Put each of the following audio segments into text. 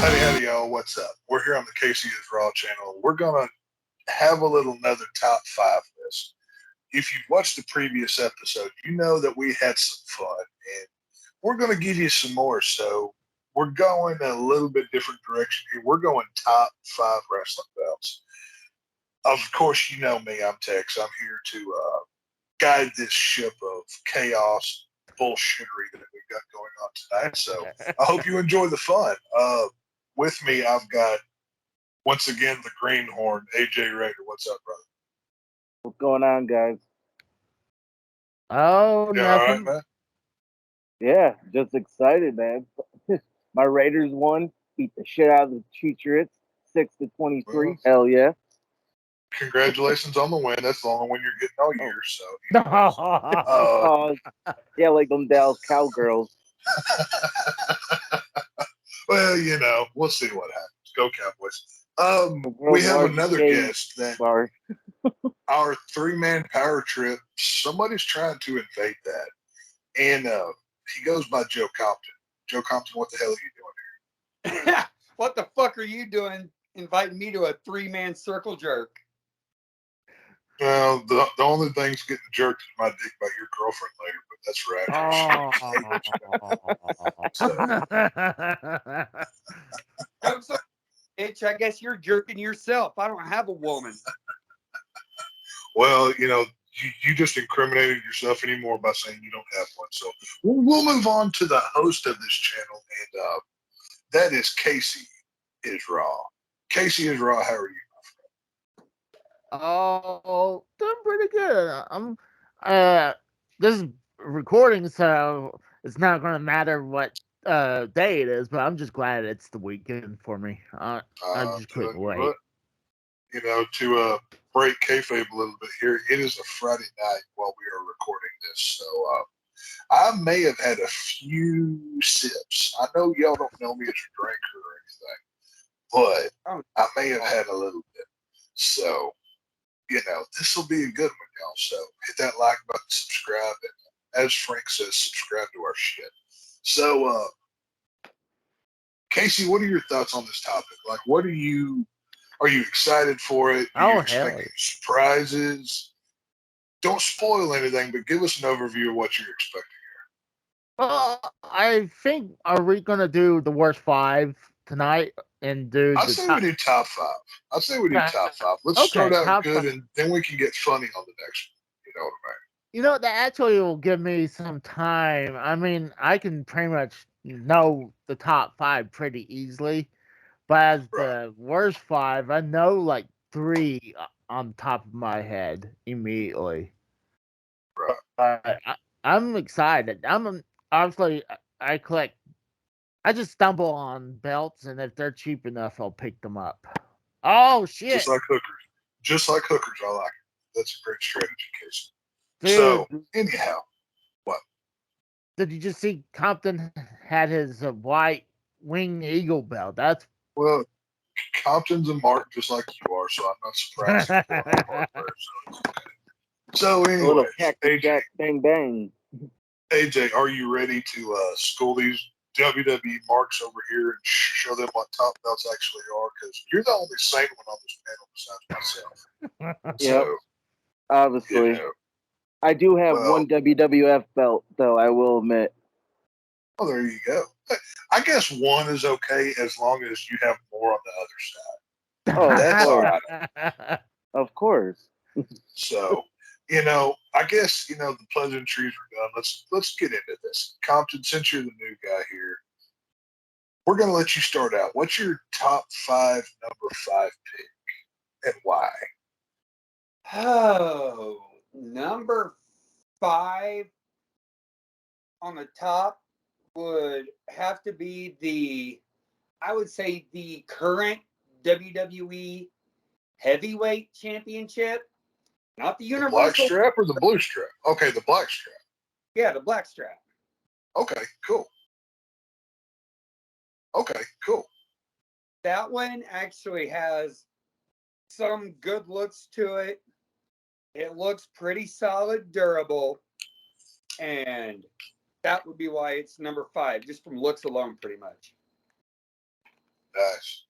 Howdy, y'all. What's up? We're here on the Casey is Raw channel. We're going to have another top five list. If you've watched the previous episode, you know that we had some fun, and we're going to give you some more. So we're going a little bit different direction here. We're going top five wrestling belts. Of course, you know me. I'm Tex. I'm here to guide this ship of chaos, bullshittery that we've got going on tonight. So I hope you enjoy the fun. With me, I've got once again the greenhorn, AJ Raider. What's up, brother? What's going on, guys? Oh, You all right, nothing. man? Yeah, just excited, man. My Raiders won, beat the shit out of the Patriots, 6-23. Well, Hell yeah! congratulations on the win. That's the only win you're getting all year. So, Oh, yeah, like them Dallas Cowgirls. well, we'll see what happens. Go Cowboys. The We world's have largest another gay guest that bar. our three-man power trip. Somebody's trying to invade that, and he goes by Joe Compton. Joe Compton, what the hell are you doing here? What the fuck are you doing inviting me to a three-man circle jerk? Well, the only thing's getting jerked is my dick by your girlfriend later, but that's right. I'm so bitch, I guess you're jerking yourself. I don't have a woman. Well, you just incriminated yourself anymore by saying you don't have one. So we'll move on to the host of this channel, and that is Casey is Raw. Casey is Raw. How are you? Oh, doing pretty good. This is recording, so it's not going to matter what day it is, but I'm just glad it's the weekend for me. I just couldn't Telling you wait. what, to break kayfabe a little bit here, it is a Friday night while we are recording this, so I may have had a few sips. I know y'all don't know me as a drinker or anything, but I may have had a little bit. So, this will be a good one, y'all. So hit that like button, subscribe, and as Frank says, subscribe to our shit. So, Casey, what are your thoughts on this topic? Like, are you excited for it? Do you Oh, expect hell. any surprises? Don't spoil anything, but give us an overview of what you're expecting. Well, I think, are we going to do the worst five tonight and do I'd the say we top? do top five. I'd say we do top five. Let's start Okay, out top good, five. and then we can get funny on the next one. You know what I mean? That actually will give me some time. I mean, I can pretty much know the top five pretty easily, but as Right. the worst five, I know like three on top of my head immediately. Right. But I'm excited. Obviously I collect. I just stumble on belts, and if they're cheap enough, I'll pick them up. Oh shit, Just like hookers. Just like hookers, I like it. That's a great strategy, Casey. dude! So, anyhow, what? Did you just see Compton had his white wing eagle belt? That's Well, Compton's a mark just like you are, so I'm not surprised. So, A little anyways, Cactus Jack Bang Bang. AJ, are you ready to school these WWE marks over here and show them what top belts actually are? Because you're the only sane one on this panel besides myself. Yep, So, obviously. I do have well, one WWF belt, though, I will admit. well, there you go. I guess one is okay as long as you have more on the other side. Oh, That's all right. of course. So, I guess the pleasantries are done. Let's get into this. Compton, since you're the new guy here, we're gonna let you start out. What's your top five number five pick and why? Oh, number 5 on the top would have to be I would say the current WWE Heavyweight Championship, not the The black Universal. strap or the blue strap? Okay, the black strap. Yeah, the black strap. Okay, cool. Okay, cool. That one actually has some good looks to it. It looks pretty solid, durable, and that would be why it's number 5, just from looks alone, pretty much. Nice.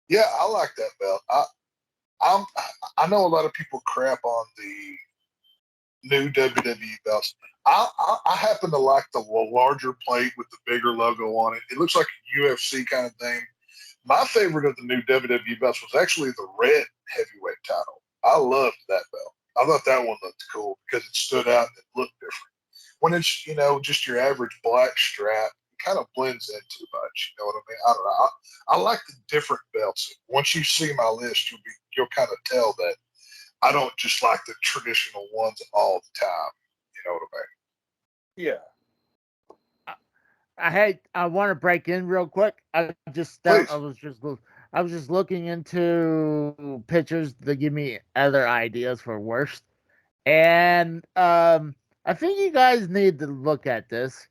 Yeah, I like that belt. I know a lot of people crap on the new WWE belts. I happen to like the larger plate with the bigger logo on it. It looks like a UFC kind of thing. My favorite of the new WWE belts was actually the red heavyweight title. I loved that belt. I thought that one looked cool because it stood out and it looked different. When it's, just your average black strap, it kind of blends in too much. You know what I mean? I don't know. I like the different belts. Once you see my list, you'll kind of tell that I don't just like the traditional ones all the time. You know what I mean? Yeah. I want to break in real quick. I Please. was just looking into pictures to give me other ideas for worst, and I think you guys need to look at this.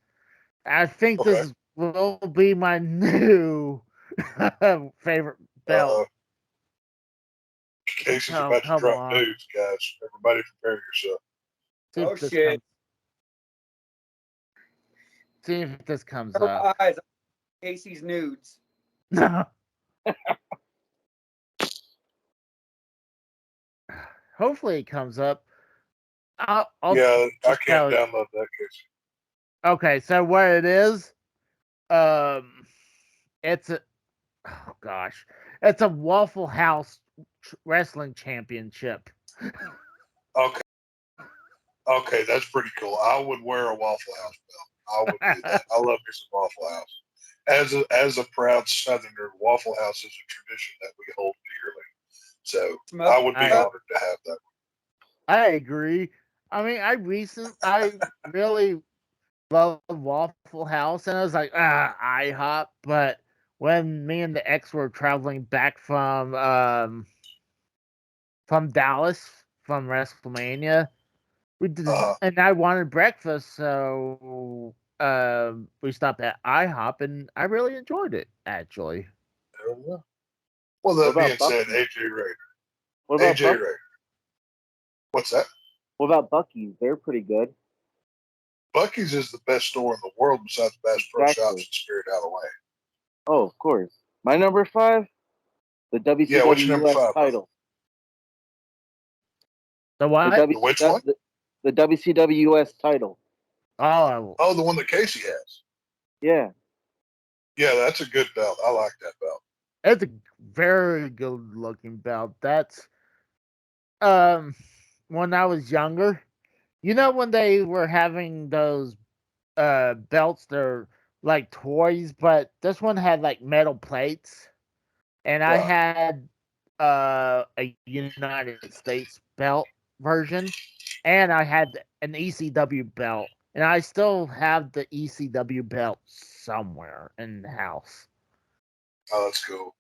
I think Okay. this will be my new favorite belt. Casey's Oh, about to come drop on. news, guys. Everybody prepare yourself. See Oh, if this shit. comes. See if this comes Cover up. my eyes. Casey's nudes. No. Hopefully it comes up. I'll Yeah, I just can't tell you. download that, Casey. Okay, so what it is, it's a, oh gosh, it's a Waffle House wrestling championship. Okay. Okay, that's pretty cool. I would wear a Waffle House belt. I would do that. I love me some Waffle House. As a proud Southerner, Waffle House is a tradition that we hold dearly. So Smell I would be I- honored to have that. I agree. I mean, I really love Waffle House, and I was like, IHOP. But when me and the ex were traveling back from Dallas from WrestleMania, we did, and I wanted breakfast, so we stopped at IHOP, and I really enjoyed it. Actually, Well, What that about being said, Buc-ee's? AJ Raider. What about AJ Buc- Raider. What's that? What about Buc-ee's? They're pretty good. Buc-ee's is the best store in the world besides Bass Pro Exactly. Shops and Spirit Halloween. Oh, of course. My number 5, the WCW Yeah, what's your number US 5? title. the The, what? w- Which the, one? the WCW US title. Oh, Oh, the one that Casey has. Yeah. Yeah, that's a good belt. I like that belt. it's a very good looking belt. That's when I was younger. You know when they were having those belts, they're like toys, but this one had like metal plates, and I Right. had a United States belt version, and I had an ECW belt, and I still have the ECW belt somewhere in the house. Oh, that's cool.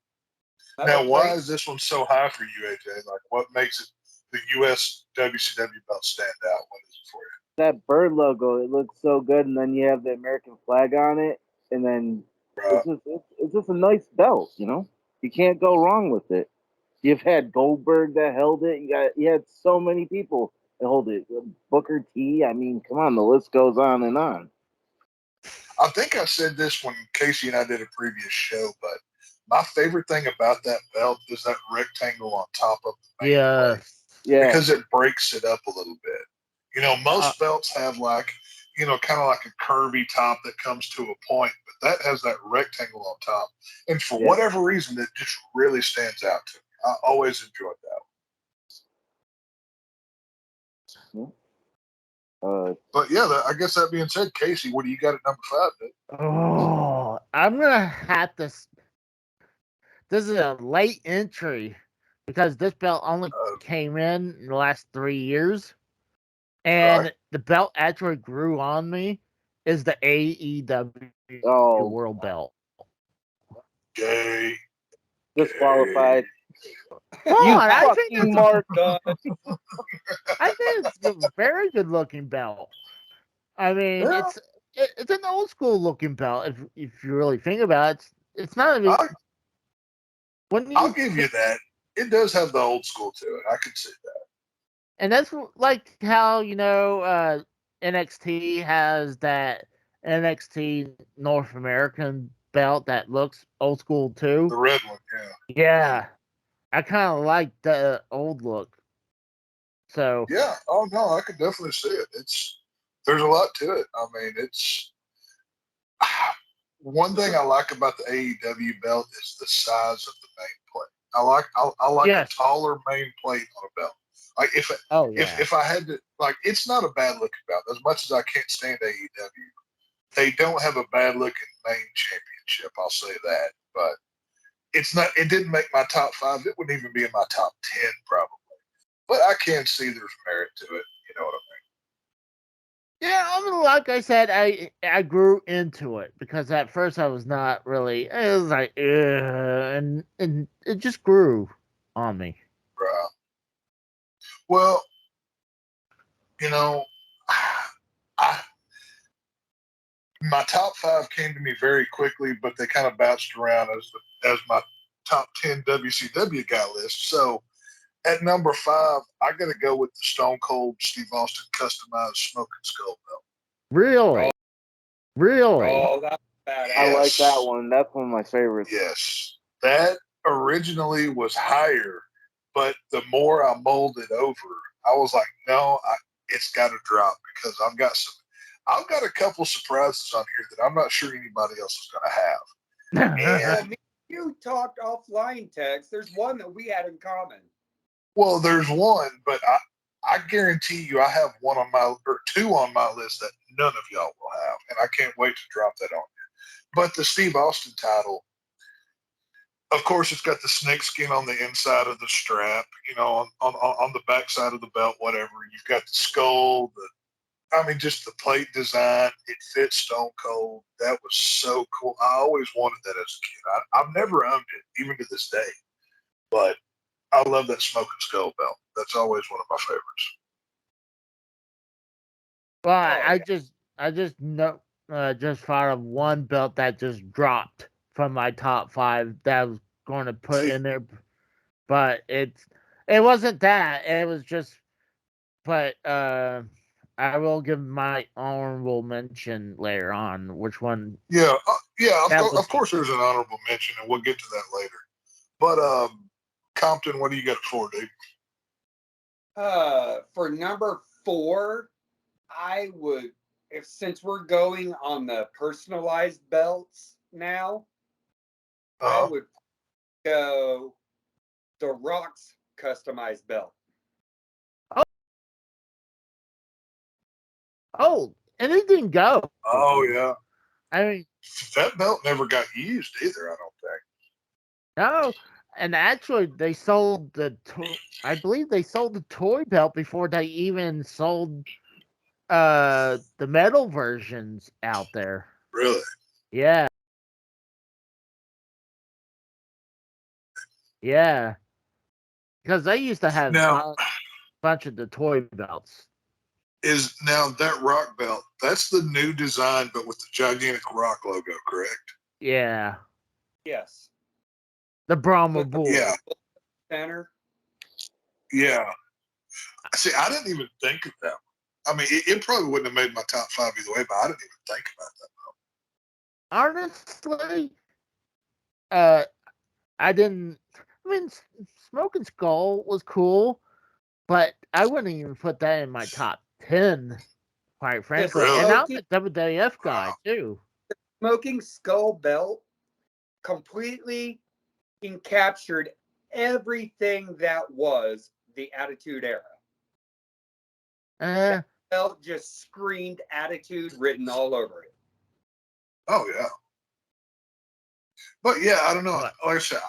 Metal Now, why plates. is this one so high for you, AJ? Like, what makes it the U.S. WCW belt stand out? What is it for you? That bird logo, it looks so good, and then you have the American flag on it, and then Right. it's just a nice belt, You can't go wrong with it. You've had Goldberg that held it. You had so many people that hold it. Booker T. I mean, come on, the list goes on and on. I think I said this when Casey and I did a previous show, but my favorite thing about that belt is that rectangle on top of the main plate. Yeah, Because it breaks it up a little bit. Most belts have like, kind of like a curvy top that comes to a point, but that has that rectangle on top. And for Yeah. whatever reason, it just really stands out to me. I always enjoyed that. But yeah, I guess that being said, Casey, what do you got at number 5? Dude? Oh, I'm gonna have to. This is a late entry because this belt only came in the last 3 years, and Right. the belt actually grew on me. Is the AEW World Belt? Gay. Disqualified. Come You on, I think fucking it's mark. I think it's a very good looking belt. I mean, Yeah. it's an old school looking belt. If you really think about it, it's not even. I'll give you that. It does have the old school to it. I can see that. And that's like how NXT has that NXT North American belt that looks old school too. The red one, yeah. Yeah, I kind of like the old look. So Yeah. Oh no, I could definitely see it. There's a lot to it. I mean, one thing I like about the AEW belt is the size of the main plate. I like Yes. a taller main plate on a belt. Like oh yeah, if I had to, like, it's not a bad looking belt. As much as I can't stand AEW, they don't have a bad looking main championship. I'll say that, but it's not. It didn't make my top 5. It wouldn't even be in my top 10 probably. But I can see there's merit to it. You know what I mean? yeah. I mean, like I said, I grew into it because at first I was not really. It was like, and it just grew on me. Right. Well, you know, I my top 5 came to me very quickly, but they kind of bounced around as my top 10 WCW guy list. So at number 5, I got to go with the Stone Cold Steve Austin customized Smoking Skull belt. Really, really. Oh, that's badass. I like Yes. that one. That's one of my favorites. Yes, that originally was higher, but the more I mulled it over, I was like, no, it's got to drop because I've got a couple surprises on here that I'm not sure anybody else is going to have. Well, And me and you talked offline, Tex. There's one that we had in common. well, there's one, but I guarantee you, I have one on my or 2 on my list that none of y'all will have, and I can't wait to drop that on you. But the Steve Austin title, of course, it's got the snake skin on the inside of the strap, you know, on the back side of the belt, whatever. You've got the skull, just the plate design. It fits Stone Cold. That was so cool. I always wanted that as a kid. I've never owned it, even to this day. But I love that Smoking Skull belt. That's always one of my favorites. Well, Oh, I just know just thought of one belt that just dropped from my top 5 that I was going to put in there, but it wasn't that. It was just, but I will give my honorable mention later on. Which one? Yeah, That was- of course there's an honorable mention, and we'll get to that later. But Compton, what do you got for, dude? For number 4, I would, since we're going on the personalized belts now, I Uh, would go the Rock's customized belt. Oh, and it didn't go. oh yeah, I mean, that belt never got used either. I don't think. no. And actually, they sold I believe they sold the toy belt before they even sold the metal versions out there. Really? Yeah. Yeah. Because they used to have Now, a bunch of the toy belts. is now that rock belt? That's the new design, but with the gigantic rock logo, correct? Yeah. Yes. The Brahma With the Bull. Yeah, center. yeah. See, I didn't even think of that. I mean, it probably wouldn't have made my top 5 either way, but I didn't even think about that. Honestly, I didn't. I mean, Smoking Skull was cool, but I wouldn't even put that in my top 10, quite frankly. Really? And I'm a WWF guy, Wow. too. Smoking Skull belt completely encaptured everything that was the Attitude Era. Uh, Belt just screamed attitude written all over it. Oh yeah. But yeah, I don't know. What? Like I said,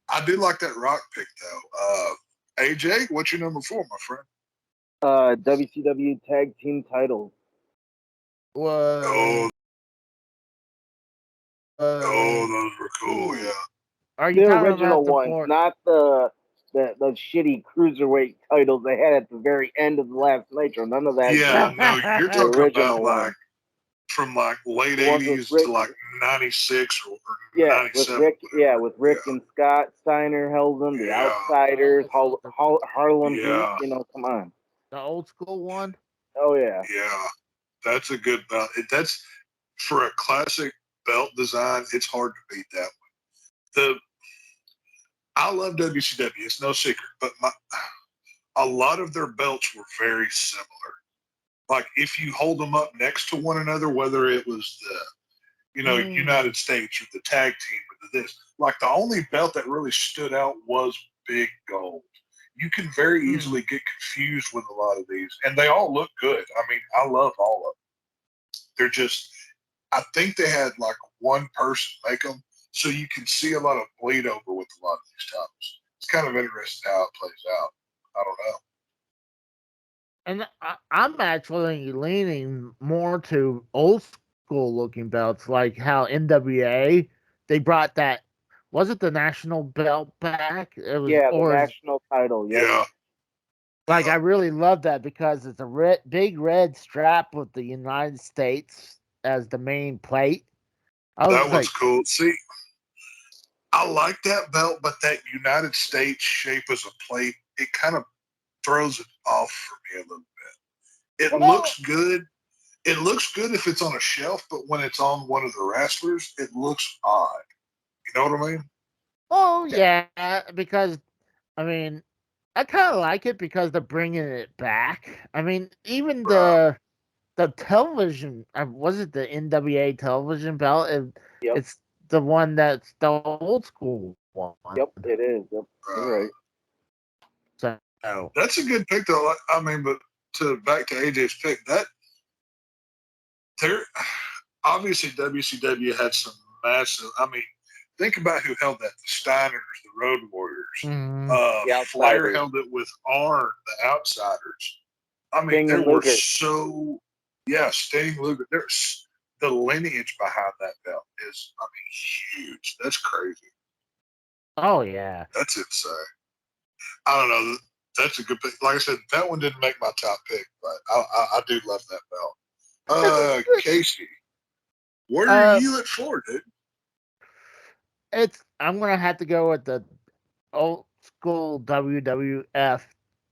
I do like that rock pick though. AJ, what's your number 4, my friend? WCW Tag Team titles. Oh, uh, those were cool. Yeah. are you The talking original about the ones, more? not the shitty cruiserweight titles they had at the very end of the last Nitro. None of that. Yeah, no, you're The talking original about one. like from like late The ones with 80s Rick- to like 96 or Yeah, with 97. Rick. Yeah, with Rick Yeah. and Scott Steiner held them. The Yeah. Outsiders, Harlem Yeah. Heat. You know, come on. The old school one? Oh yeah. Yeah, that's a good belt. That's for a classic belt design, it's hard to beat that one. I love WCW. It's no secret, but a lot of their belts were very similar. Like if you hold them up next to one another, whether it was the United States or the tag team or this, like the only belt that really stood out was Big Gold. You can very easily get confused with a lot of these, and they all look good. I mean, I love all of them. They're just, I think they had like one person make them, so you can see a lot of bleed over with a lot of these titles. It's kind of interesting how it plays out. I don't know. And I'm actually leaning more to old school looking belts, like how NWA they brought that. Was it the national belt back? It was, Yeah, the or national title. Yep. Yeah. like I really love that because it's a big red strap with the United States as the main plate. I was That like, one's cool. See, I like that belt, but that United States shape as a plate, it kind of throws it off for me a little bit. It Well- looks good. It looks good if it's on a shelf, but when it's on one of the wrestlers, it looks odd. You know what I mean? oh yeah, because I mean, I kind of like it because they're bringing it back. I mean, even Right. the television, was it the NWA television belt? Yep. It's the one that's the old school one. Yep, it is. Yep, you're right. So That's a good pick, though. I mean, but back to AJ's pick, that there obviously WCW had some massive. I mean, think about who held that: the Steiners, the Road Warriors. mhm. The Flair Outsiders. held it with Arn, the Outsiders. I mean, Sting there and were Luger. Sting, Luger. There's the lineage behind that belt is, I mean, huge. That's crazy. Oh yeah. That's insane. I don't know. That's a good pick. Like I said, that one didn't make my top pick, but I do love that belt. Casey, where are you at for, dude? I'm gonna have to go with the old school WWF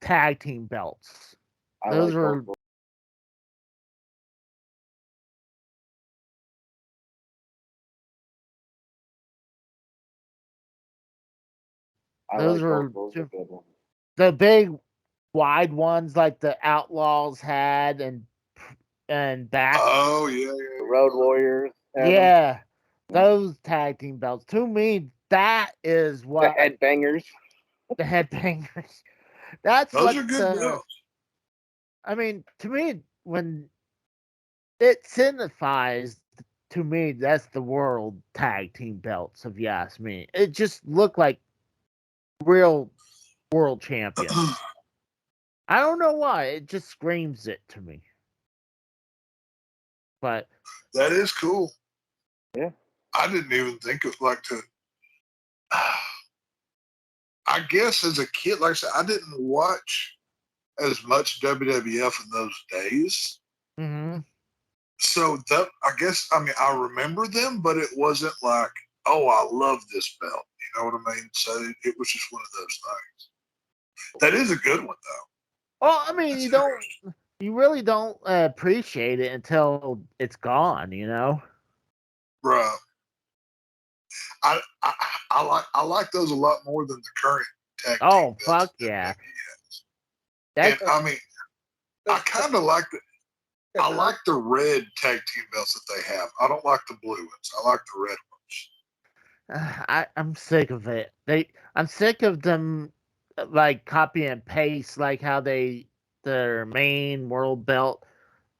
tag team belts. I Those like were both. I those like were both. Those are good ones. the big wide ones like the Outlaws had and back. Oh yeah, The Road Warriors. had 'em. Yeah, those tag team belts. To me, that is The what Headbangers. the headbangers. That's those what are good belts. I mean, to me, when it signifies to me, that's the world tag team belts. If you ask me, it just looked like real world champions. I don't know why. It just screams it to me. But That is cool. Yeah. I didn't even think of like to. I guess as a kid, like I said, I didn't watch as much WWF in those days. mhm. So that I guess I mean I remember them, but it wasn't like, oh, I love this belt. You know what I mean? So it was just one of those things. That is a good one though. Well, I mean, That's you really don't appreciate it until it's gone. You know. Bruh. I like those a lot more than the current tag team Oh belts fuck that yeah! WWE has. That And I mean, I kind of like I like the red tag team belts that they have. I don't like the blue ones. I like the red ones. I'm sick of it. I'm sick of them like copy and paste, like how their main world belt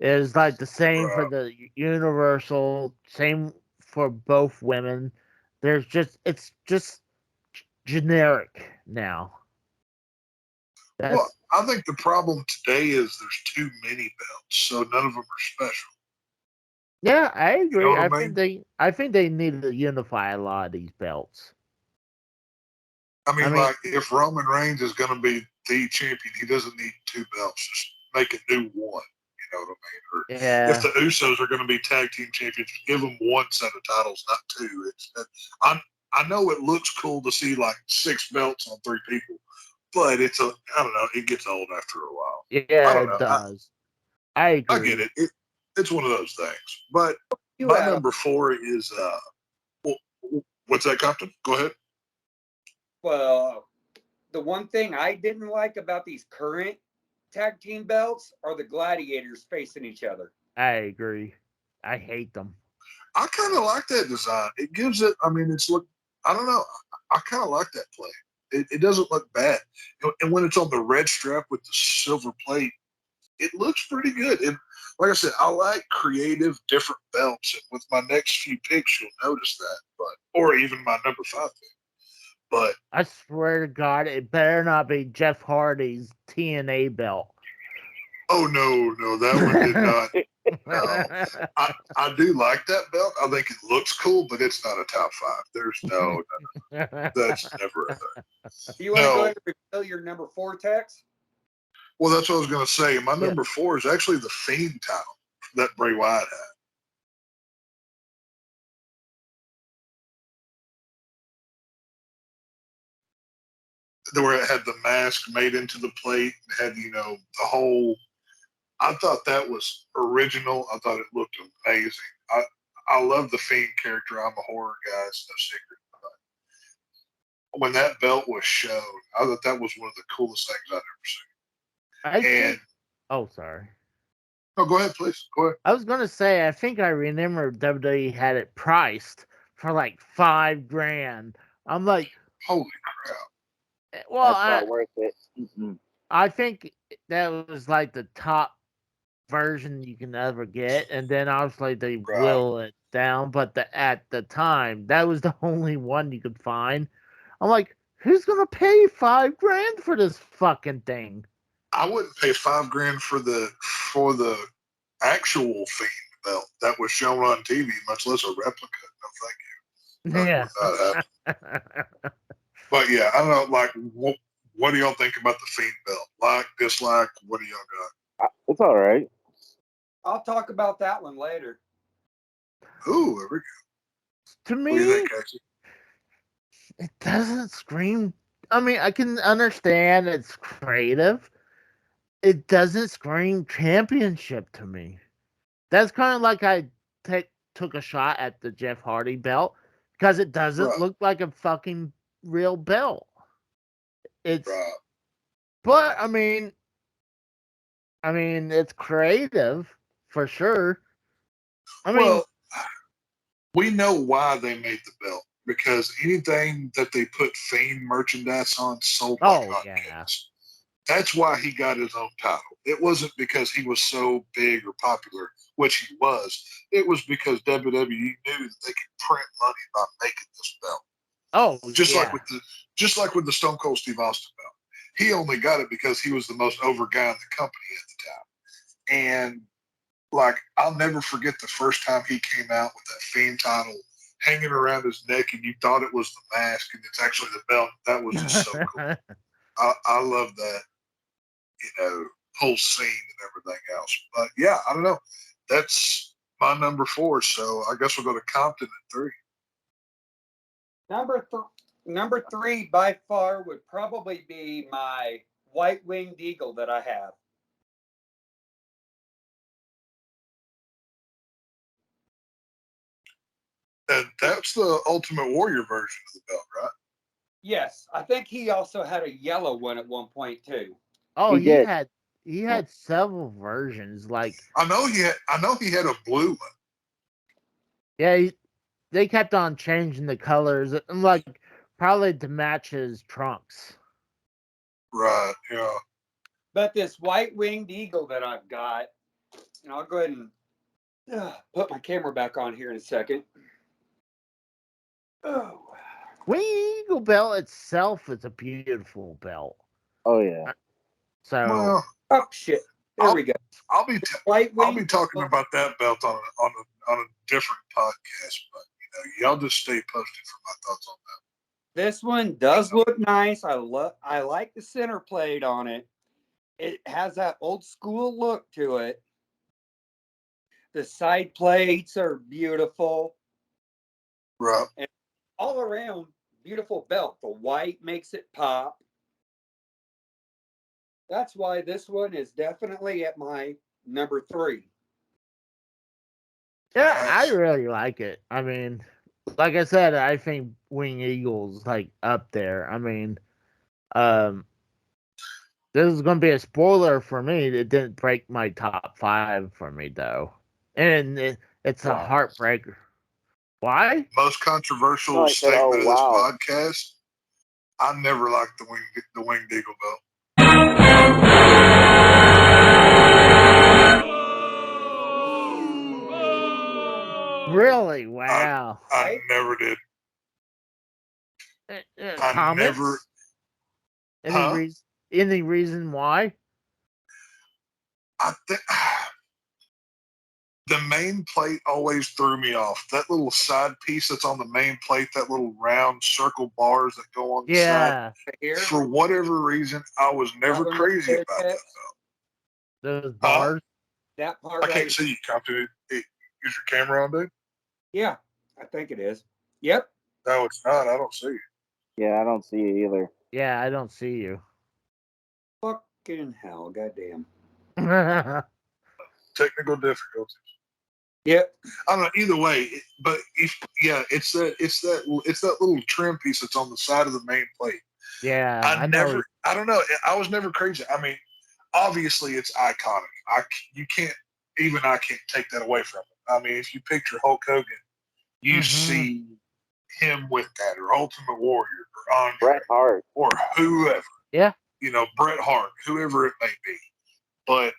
is like the same for Bruh. the universal, same for both women. It's just generic now. Well, That's I think the problem today is there's too many belts, so none of them are special. yeah, I You agree. know what I mean? I think they need to unify a lot of these belts. I mean, I mean, like if Roman Reigns is going to be the champion, he doesn't need two belts. Just make it do one. You know what I mean? Or if yeah. the Usos are going to be tag team champions, give them one set of titles, not two. I know it looks cool to see like six belts on three people, but I don't know. It gets old after a while. I Yeah, don't it know. does. I I agree. get it. It's one of those things. But You My had number 4 is what's that, Compton? Go ahead. well, the one thing I didn't like about these current tag team belts are the gladiators facing each other. I agree. I hate them. I kind of like that design. It gives it. I mean, it's look. I don't know. I kind of like that play. It doesn't look bad. And when it's on the red strap with the silver plate, it looks pretty good. And like I said, I like creative, different belts. And with my next few picks, you'll notice that. Or even my number 5 pick. But I swear to God, it better not be Jeff Hardy's TNA belt. oh no, that one did not. No, I do like that belt. I think it looks cool, but it's not a top 5. There's no, that's never a thing. Do you want to go No. ahead and reveal your number 4, Tex? Well, that's what I was going to say. My Yeah. number 4 is actually the Fiend title that Bray Wyatt had. Where it had the mask made into the plate, had the whole. I thought that was original. I thought it looked amazing. I love the Fiend character. I'm a horror guy. It's no secret. But when that belt was shown, I thought that was one of the coolest things I'd ever I seen. And think. Oh, sorry. no, go ahead, please. Go ahead. I was gonna say, I think I remember WWE had it priced for like $5,000. I'm like, Holy crap! well, That's not worth it. Mm-mm. I think that was like the top version you can ever get, and then obviously they Right. will it down. But at the time, that was the only one you could find. I'm like, who's gonna pay $5,000 for this fucking thing? I wouldn't pay $5,000 for the actual Fiend belt that was shown on TV, much less a replica. No, thank you. That Yeah. would not happen. But yeah, I don't know. Like, what do y'all think about the Fiend belt? Like, dislike? What do y'all It's all right. I'll talk about that one later. got? Ooh, there we go. To What do you me, think, Casey? it doesn't scream. I mean, I can understand it's creative. It doesn't scream championship to me. That's kind of like I took a shot at the Jeff Hardy belt because it doesn't Right. look like a fucking real belt. It's, Right. but I mean, it's creative for sure. I mean, Well, we know why they made the belt because anything that they put Fiend merchandise on sold like oh yeah, hotcakes. That's why he got his own title. It wasn't because he was so big or popular, which he was. It was because WWE knew that they could print money by making this belt. oh Just yeah. like with the Stone Cold Steve Austin belt. He only got it because he was the most over guy in the company at the time. And like, I'll never forget the first time he came out with that Fiend title hanging around his neck and you thought it was the mask and it's actually the belt. That was just so cool. I love that, whole scene and everything else. But yeah, I don't know. That's my number 4. So I guess we'll go to Compton at 3. Number 3 by far would probably be my white winged eagle that I have. And that's the Ultimate Warrior version of the belt, right? Yes, I think he also had a yellow one at one point too. Oh, He did. he had several versions. Like, I know he had a blue one. yeah, they kept on changing the colors, and like probably to match his trunks. Right, yeah. But this white winged eagle that I've got, and I'll go ahead and put my camera back on here in a second. Oh, Wing Eagle belt itself is a beautiful belt. Oh yeah. So Well, oh shit! There we go. I'll be White I'll be winged talking eagle. about that belt on a different podcast, but y'all just stay posted for my thoughts on that. This one does look nice. I like the center plate on it. It has that old school look to it. The side plates are beautiful. Right. And all around, beautiful belt. The white makes it pop. That's why this one is definitely at my number 3. Yeah, I really like it. I mean, like I said, I think Wing Eagle's like up there. I mean, um, this is going to be a spoiler for me. It didn't break my top 5 for me though, and it's a Wow. heartbreaker. Why? Most controversial No, I said, statement oh, of this wow. podcast. I never liked the winged eagle belt. Really? Wow. I never did. I Comments? never. Any Huh? reason? Any reason why? I think the main plate always threw me off. That little side piece that's on the main plate, that little round circle bars that go on the side. Yeah, Here, For whatever reason, I was never one crazy right about there, that. those Huh? bars. that part I right. can't see you. Come to it. Use your camera on, dude. Yeah, I think it is. Yep. No, it's not. I don't see it. Yeah, I don't see it either. Yeah, I don't see you. Fucking hell, goddamn. Technical difficulties. Yep. I don't know. Either way, but it's that little trim piece that's on the side of the main plate. Yeah, I know. I don't know. I was never crazy. I mean, obviously it's iconic. I can't take that away from it. I mean, if you picture Hulk Hogan, you Mhm. see him with that, or Ultimate Warrior, or Andre, Bret Hart. or whoever. Yeah. Bret Hart, whoever it may be. But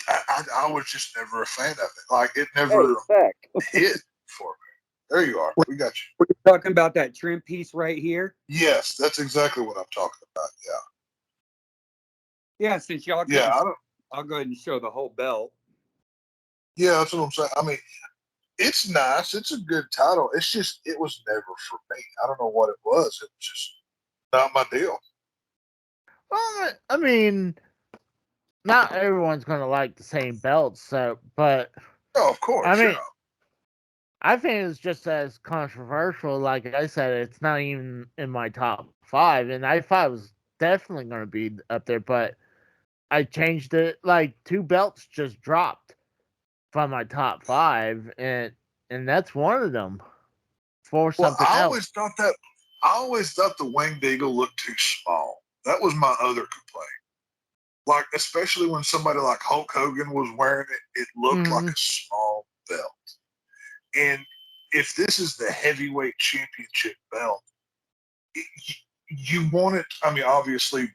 I was just never a fan of it. Like, it Hey, never Sec. hit for me. There you are. We got you. We're talking about that trim piece right here. Yes, that's exactly what I'm talking about. Yeah. Yeah, since y'all Yeah, couldn't, I'll go ahead and show the whole belt. Yeah, that's what I'm saying. I mean, it's nice. It's a good title. It's just, it was never for me. I don't know what it was. It was just not my deal. Well, I mean, not everyone's gonna like the same belts, so but Oh, of course. I mean, I think it's just as controversial. Like I said, it's not even in my top 5, and I thought it was definitely gonna be up there, but I changed it. Like 2 belts just dropped from my top 5, and that's one of them for Well, something else. I always thought the winged eagle looked too small. That was my other complaint. Like, especially when somebody like Hulk Hogan was wearing it, it looked like a small belt. And if this is the heavyweight championship belt, you want it. I mean, obviously,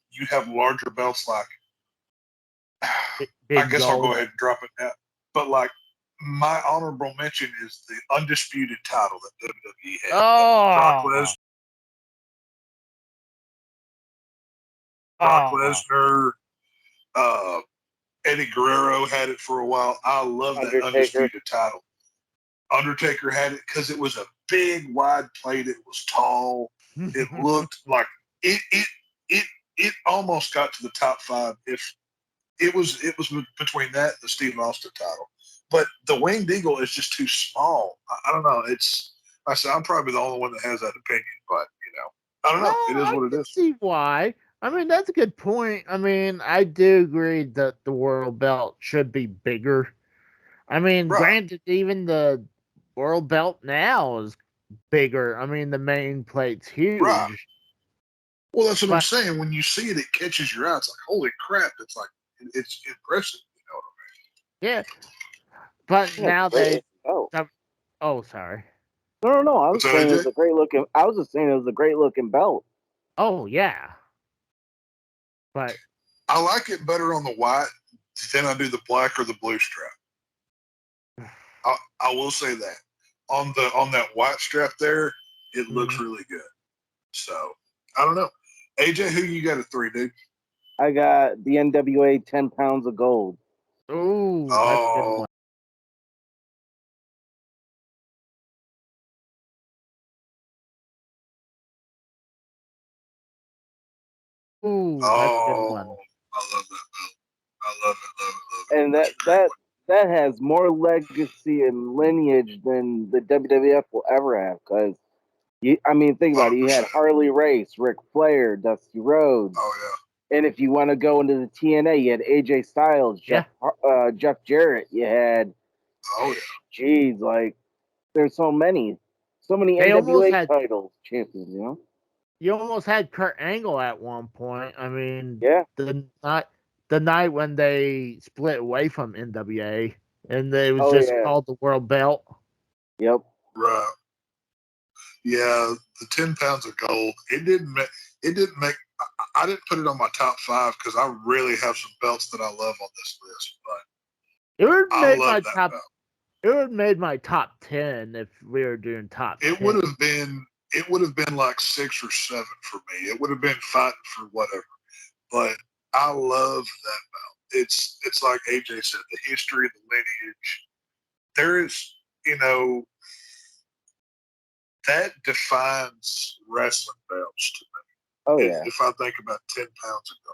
you have larger belts like. Big I guess I'll gold. go ahead and drop it now. But like, my honorable mention is the undisputed title that WWE had. Oh, Brock Lesnar, Eddie Guerrero had it for a while. I love that Undertaker. undisputed title. Undertaker had it because it was a big, wide plate. It was tall. It looked like it almost got to the top 5 if it was between that and the Steve Austin title. But the winged eagle is just too small. I don't know. I said I'm probably the only one that has that opinion, but I don't know. Well, It is what I it can is. see why. I mean, that's a good point. I mean, I do agree that the world belt should be bigger. I mean, Right. granted, even the world belt now is bigger. I mean, the main plate's huge. Right. Well, that's what I'm But- saying. When you see it, it catches your eye. It's like, holy crap! It's like it's impressive. You know what Yeah, but Yeah, now it's great they. looking belt. Oh, sorry. No. I was What's that, saying it AJ? was a great looking. I was just saying it was a great looking belt. Oh, yeah. But I like it better on the white than I do the black or the blue strap. I will say that on that white strap there, it looks really good. So I don't know. AJ, who you got at 3, dude? I got the NWA 10 pounds of gold. ooh, that's a good Oh, one. Ooh, that's a good one. I love that belt. I love it. And That's a great that has more legacy and lineage than the WWF will ever have. Because I mean, think about it. You had 100%. Harley Race, Ric Flair, Dusty Rhodes, Oh and if you want to go into the TNA, you had AJ Styles, Yeah. Jeff Jarrett. You had Oh yeah. Jeez, like there's so many They almost NWA had titles champions. You know? you almost had Kurt Angle at one point. I mean, Yeah. the night when they split away from NWA, and it was Oh just yeah. called the World Belt. Yep. Right. Yeah, the 10 pounds of gold. It didn't make. It didn't make. I didn't put it on my top 5 because I really have some belts that I love on this list. But It would have I made love my that top. belt. It would have made my top 10 if we were doing top It 10. would have been. It would have been like 6 or 7 for me. It would have been fighting for whatever. But I love that belt. It's like AJ said, the history, the lineage. There is, you know, that defines wrestling belts to me. Oh If, yeah. if I think about 10 pounds ago,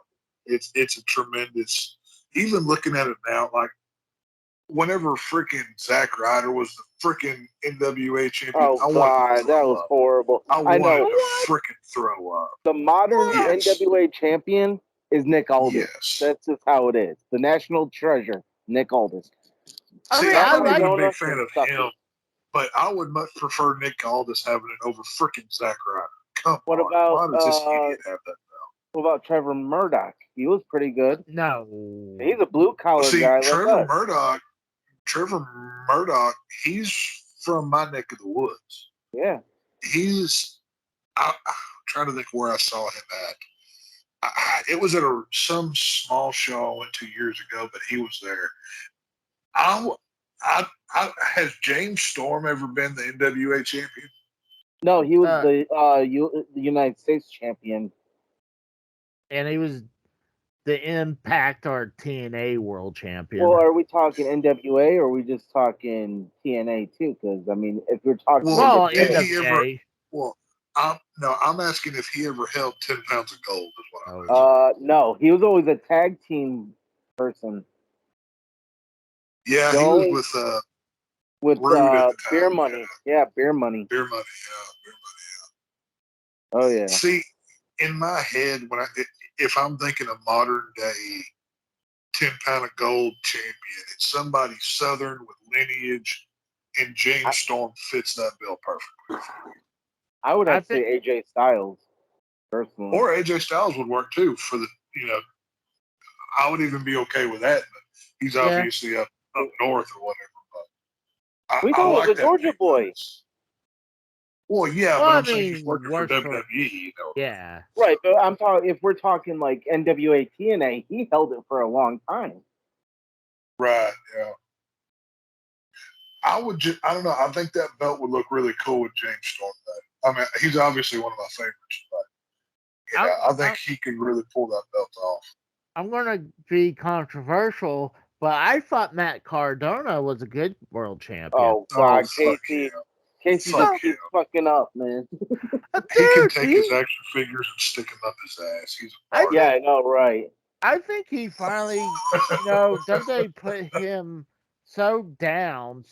it's a tremendous. Even looking at it now, like whenever freaking Zack Ryder was the freaking NWA champion, Oh I wanted to god, that throw was up. horrible. I I wanted know. to freaking throw up. The modern Yes. NWA champion is Nick Aldis. Yes. That's just how it is. The national treasure, Nick Aldis. I See, mean, I'm I not even a like. big fan of Suck him, it. but I would much prefer Nick Aldis having it over freaking Zack Ryder. Come What on. about Why does this idiot have that? what about Trevor Murdoch? He was pretty good. No. He's a blue collar See, guy like Trevor us. Murdoch, he's from my neck of the woods. Yeah. I'm trying to think where I saw him at. It was at some small show I went to years ago, but he was there. Has James Storm ever been the NWA champion? No, he was Uh, the United States champion. And he was the Impact or TNA World Champion. Well, are we talking NWA or are we just talking TNA too? Because I mean, if we're talking Well, did NWA, he ever? NWA. Well, I'm asking if he ever held 10 pounds of gold. Is what I'm asking. no, he was always a tag team person Yeah, he no. was with Rude at the beer time, money. Yeah, beer money. Beer Money. Yeah, Beer Oh yeah. Money. See, in my head, if I'm thinking a modern day 10 pound of gold champion, it's somebody Southern with lineage, and James Storm fits that bill perfectly. I would I have to say AJ Styles personally. Or AJ Styles would work too for the, I would even be okay with that. But he's Yeah. obviously up north or whatever. But We I thought he like was a that Georgia big boy. guys. Well, yeah, Well, but I I'm saying he's mean, working for works for- WWE. Yeah. Right, but I'm talking if we're talking like NWA TNA, he held it for a long time. Right, yeah. I don't know. I think that belt would look really cool with James Storm. I mean, he's obviously one of my favorites, but I think he could really pull that belt off. I'm going to be controversial, but I thought Matt Cardona was a good world champion. Oh God, fuck Casey. yeah. Casey Fuck just keeps fucking up, man. He can take his action figures and stick them up his ass. He's Yeah, I know, right? I think he finally, WWE put him so down.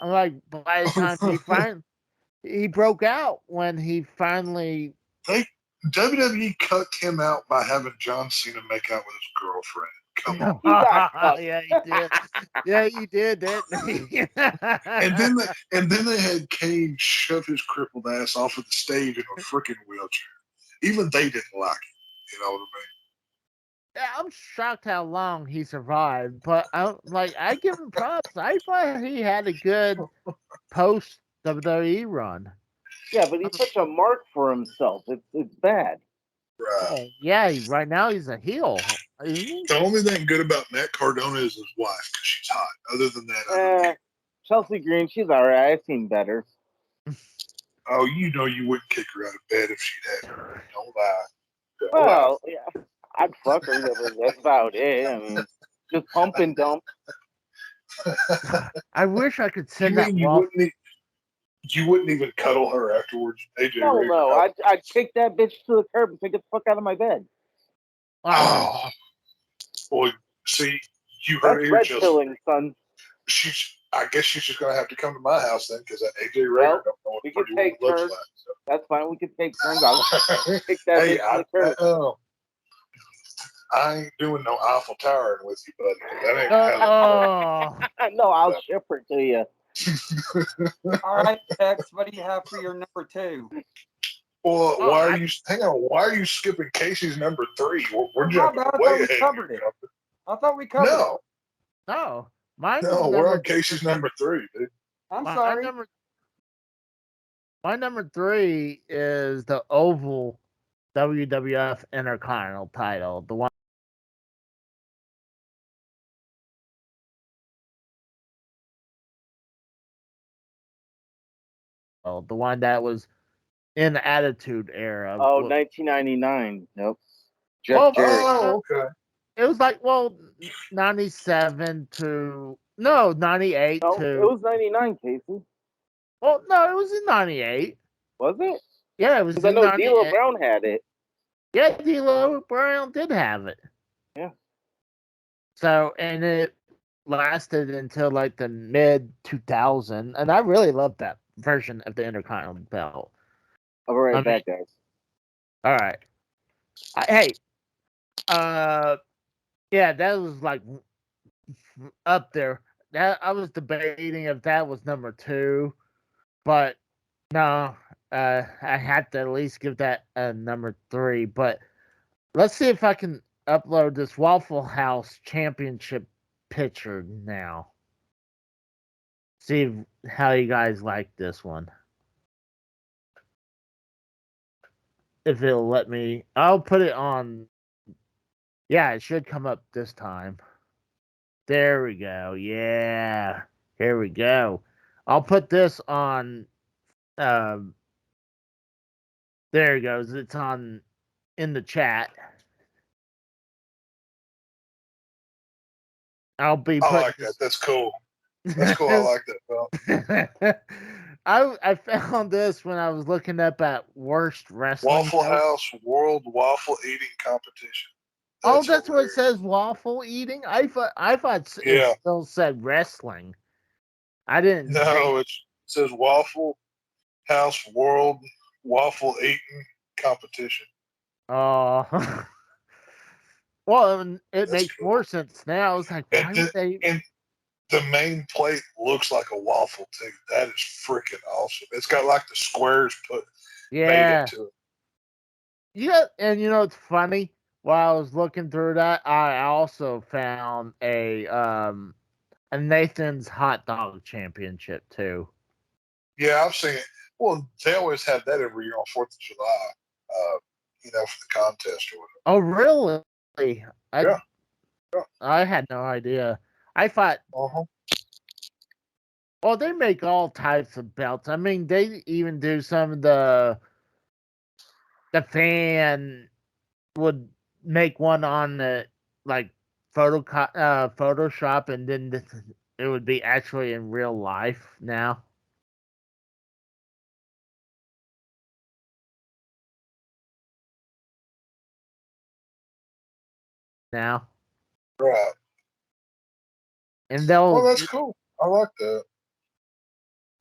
I'm like, by the time he broke out when he finally. WWE cut him out by having John Cena make out with his girlfriend. Come on. He got cut. Yeah, he did. Yeah, you did, didn't he? And then they had Kane shove his crippled ass off of the stage in a freaking wheelchair. Even they didn't like it. You know what I mean? Yeah, I'm shocked how long he survived, but I give him props. I thought he had a good post WWE run. Yeah, but he's such a mark for himself. It's bad. Right. Yeah, right now he's a heel, isn't he? The only thing good about Matt Cardona is his wife because she's hot. Other than that, Chelsea Green, she's alright. I've seen better. oh, you wouldn't kick her out of bed if she'd had her. Don't lie. Don't lie. Well, yeah, I'd fuck her, but that's about it. I mean, just pump and dump. I wish I could You send that mean you wouldn't even cuddle her afterwards, AJ? Hell Ray? no, I'd kick that bitch to the curb and take the fuck out of my bed. Oh, boy, see, you heard That's it here, red Chelsea. pilling, son. I guess she's just gonna have to come to my house then, because that AJ Rager Well, don't know what we a could pretty woman take looks turns. like. That's fine. We could take turns. I'll kick that Hey, bitch to the curb. I ain't doing no Eiffel Towering with you, buddy. That ain't how Oh, No, I'll ship her to you. All right, Tex, what do you have for your number 2? Well, Oh, why are you? Hang on. Why are you skipping Casey's number 3? We're My jumping bad, I way thought we ahead. covered it. I thought we covered it. No, no. Mine no, was we're number on Casey's number 3, dude. I'm my sorry. my number 3 is the Oval WWF Intercontinental title, the one that was in the Attitude Era. Oh, 1999. Nope. Jeff Well, Jarrett. Oh, okay. it was like 97 to 98 No, to it was 99, Casey. no, it was in 98. Was it? Yeah, it was Because I in know D'Lo 98. Brown had it. Yeah, D'Lo Brown did have it. Yeah. So, and it lasted until like the mid 2000, and I really loved that version of the Intercontinental belt. I'll be right back, guys. All right. Hey, yeah, that was like up there. That I was debating if that was number 2, but no, I had to at least give that a number 3. But let's see if I can upload this Waffle House Championship picture now. See how you guys like this one. If it'll let me, I'll put it on. Yeah, it should come up this time. There we go. Yeah, here we go. I'll put this on. Um, there it goes. It's on in the chat. I'll be. I like that. That's cool. That's cool. I like that belt. I found this when I was looking up at worst wrestling. Waffle belts. House World Waffle Eating Competition. That's what it hilarious. says. Waffle eating. I thought Yeah. it still said wrestling. I didn't. No, it says Waffle House World Waffle Eating Competition. Oh. Well, it That's makes cool. more sense now. It's like, why would they? And the main plate looks like a waffle too. That is freaking awesome. It's got like the squares made Yeah. into it. Yeah, and it's funny. While I was looking through that, I also found a Nathan's Hot Dog Championship too. Yeah, I've seen it. Well, they always have that every year on 4th of July. For the contest or whatever. Oh, really? Yeah. I had no idea. I thought, Uh-huh. well, they make all types of belts. I mean, they even do some of the fan would make one on the like Photoshop, and then it would be actually in real life now. Right. And Well, that's cool. I like that.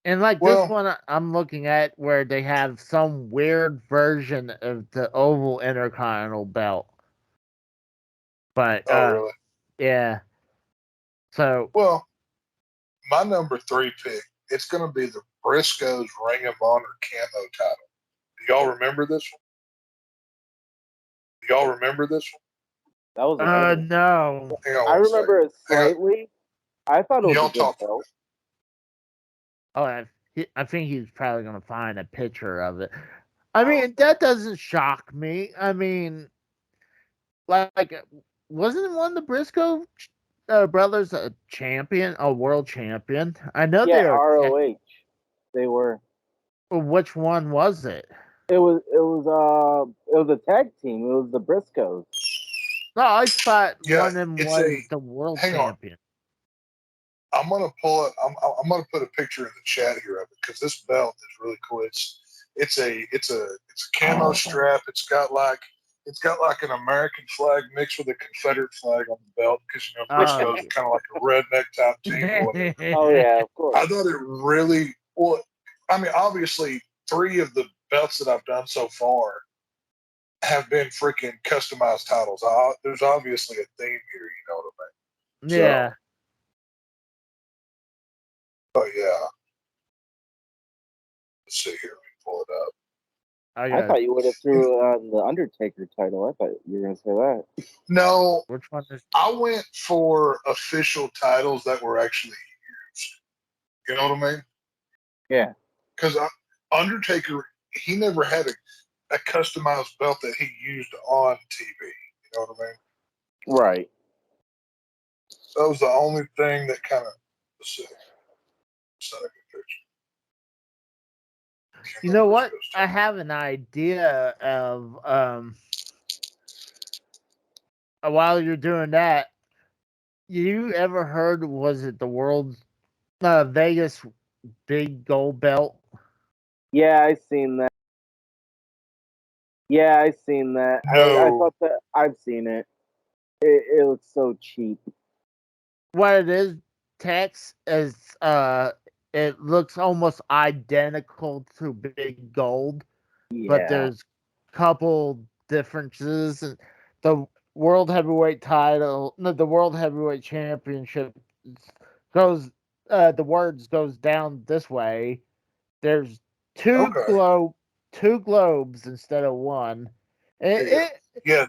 and like Well- this one I'm looking at where they have some weird version of the Oval Intercontinental belt. But Oh, really? yeah. So Well, my number 3 pick, it's going to be the Briscoes Ring of Honor camo title. Do y'all remember this one? That was amazing. no. Hang on I one remember it Hang on. slightly. I thought it was Y'all a good talk. belt. Oh, I think he's probably gonna find a picture of it. I mean, that doesn't shock me. I mean, like, wasn't one of the Briscoe brothers a champion, a world champion? I know Yeah, they are. ROH. They were. Which one was it? It was a tag team. It was the Briscoes. No, I thought Yeah, one of them it's was the world hang on. champion. I'm gonna pull it. I'm gonna put a picture in the chat here of it because this belt is really cool. It's a camo strap. It's got like an American flag mixed with a Confederate flag on the belt because Briscoes are kind of like a redneck type team or whatever. Oh yeah, of course. I thought it really well. I mean, obviously, 3 of the belts that I've done so far, have been freaking customized titles. There's obviously a theme here, you know what I mean? Yeah. But yeah, let's see here. Let me pull it up. I thought you would have threw on the Undertaker title. I thought you were going to say that. No, Which one is? I went for official titles that were actually used. You know what I mean? Yeah. Because Undertaker, he never had a customized belt that he used on TV. You know what I mean? Right. That was the only thing that kind of. Let's see. It's not a good picture. Can't You remember know where what? it goes to. I have an idea of while you're doing that, you ever heard, was it the world's Vegas big gold belt? Yeah, I seen that. Yeah, I seen that. I No. thought that I've seen it. It looks so cheap. What it is, Tex, is it looks almost identical to big gold, but Yeah. there's couple differences. The world heavyweight title, no, the world heavyweight championship goes. The words goes down this way. There's two Okay. two globes instead of one. Yeah. Yeah.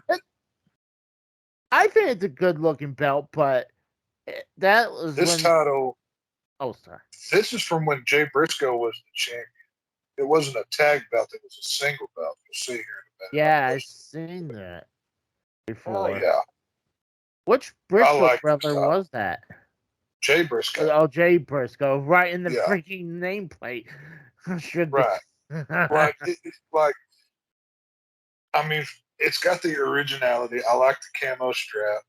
I think it's a good looking belt, but that was This when. title. Oh, sorry. This is from when Jay Briscoe was the champion. It wasn't a tag belt; it was a single belt. You'll see here in a minute. Yeah, I've seen that before. Yeah, Which I Briscoe like this brother title. was that? Jay Briscoe. Oh, Jay Briscoe, right in the Yeah, freaking nameplate. Should be. right. Like, like, I mean, it's got the originality. I like the camo strap.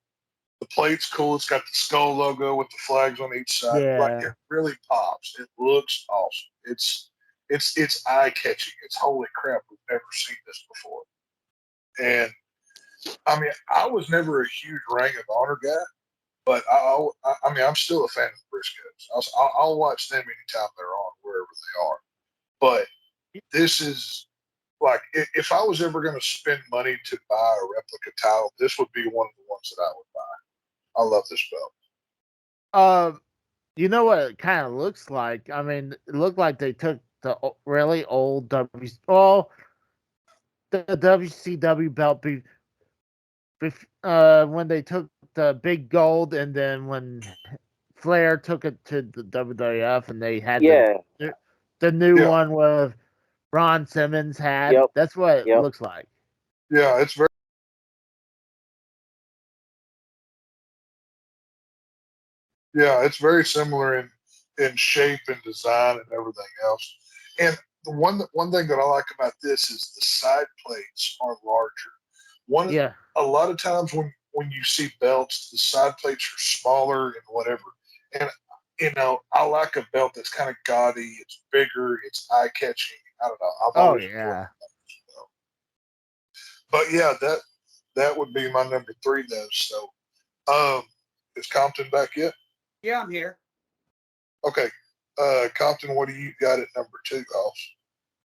The plate's cool. It's got the skull logo with the flags on each side. Like, Yeah. it really pops. It looks awesome. It's eye catching. It's holy crap. We've never seen this before. And I mean, I was never a huge Ring of Honor guy, but I mean, I'm still a fan of the Briscoes. I'll watch them anytime they're on, wherever they are. But this is like, if I was ever going to spend money to buy a replica title, this would be one of the ones that I would buy. I love this belt. You know what it kind of looks like? I mean, it looked like they took the really old the WCW belt when they took the big gold, and then when Flair took it to the WWF, and they had Yeah. the new Yeah, one with Ron Simmons had. Yep. That's what it Yep. looks like. yeah, it's very. Yeah, it's very similar in shape and design and everything else. And the one thing that I like about this is the side plates are larger. Yeah. A lot of times when you see belts, the side plates are smaller and whatever. And I like a belt that's kind of gaudy. It's bigger. It's eye catching. I don't know. I've Oh always enjoyed yeah. this belt. But yeah, that would be my number three though. So, is Compton back yet? Yeah, I'm here. Okay. Compton, what do you got at number two, Goss?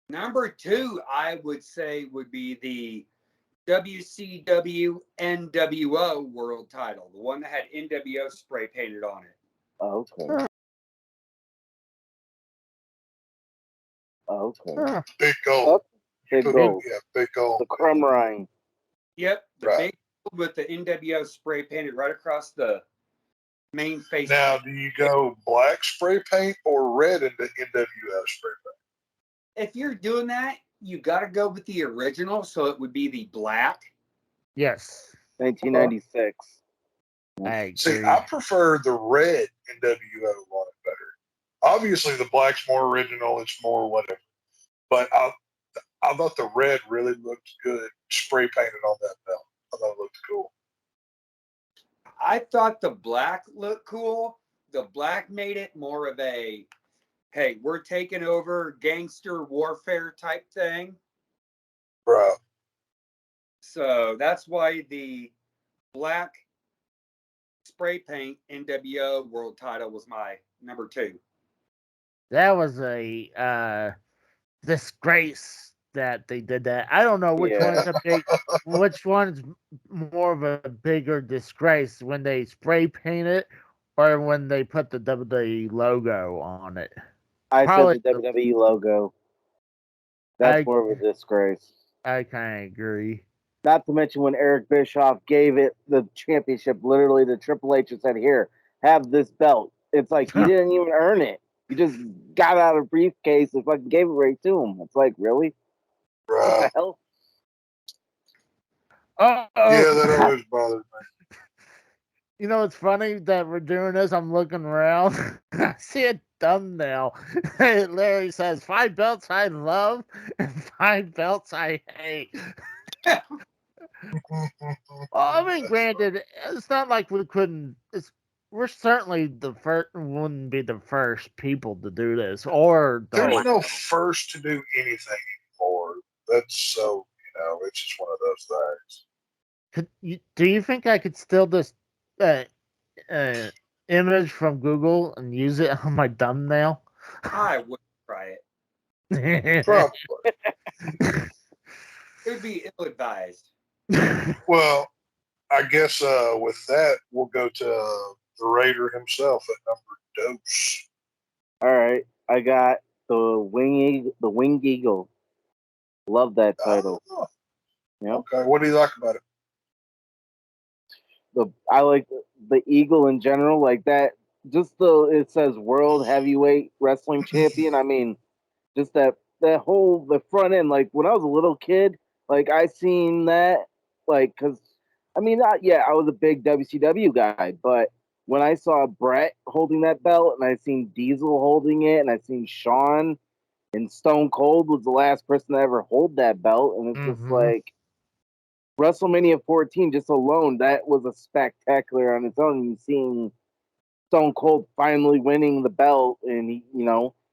Number two, I would say, would be the WCW NWO World Title, the one that had NWO spray painted on it. Okay. Okay. Big gold. Oh, big gold. Yeah, big gold. The crumb rind. Yep, the Right. big with the NWO spray painted right across the main face. Now, do you go black spray paint or red into NWO spray paint? If you're doing that, you got to go with the original, so it would be the black. Yes. 1996. I agree. See, I prefer the red NWO one better. Obviously, the black's more original. It's more whatever. But I thought the red really looked good spray painted on that belt. I thought it looked cool. I thought the black looked cool. The black made it more of a, hey, we're taking over gangster warfare type thing. Right. So that's why the black spray paint NWO world title was my number two. That was a disgrace that they did that. I don't know which Yeah. one's which one's more of a bigger disgrace, when they spray paint it or when they put the WWE logo on it. I Probably said the WWE logo. That's more of a disgrace. I kind of agree. Not to mention when Eric Bischoff gave it the championship literally to Triple H and said, "Here, have this belt." It's like you didn't even earn it. You just got out of a briefcase and fucking gave it right to him. It's like, really? What the Right. hell? Oh, Yeah, that always bothers me. you know, it's funny that we're doing this. I'm looking around. I see a thumbnail. It literally says 5 belts I love and 5 belts I hate. Well, I mean, That's granted, it's not like we couldn't. We're certainly the first. Wouldn't be the first people to do this, or the There's last. no first to do anything anymore. That's so, it's just one of those things. Do you think I could steal this uh, image from Google and use it on my thumbnail? I would try it. Probably. It would be ill advised. Well, I guess with that, we'll go to the Raider himself at number dose. All right, I got the Winged Eagle. Love that title. Oh, Yep. okay. What do you like about it? I like the Eagle in general, like that. Just it says World Heavyweight Wrestling Champion. I mean, just that whole the front end. Like when I was a little kid, like I seen that, like because I mean, I was a big WCW guy, but when I saw Brett holding that belt, and I seen Diesel holding it, and I seen Shawn and Stone Cold was the last person to ever hold that belt, and it's just Mhm. like WrestleMania 14 just alone, that was a spectacular on its own. You seeing Stone Cold finally winning the belt, and he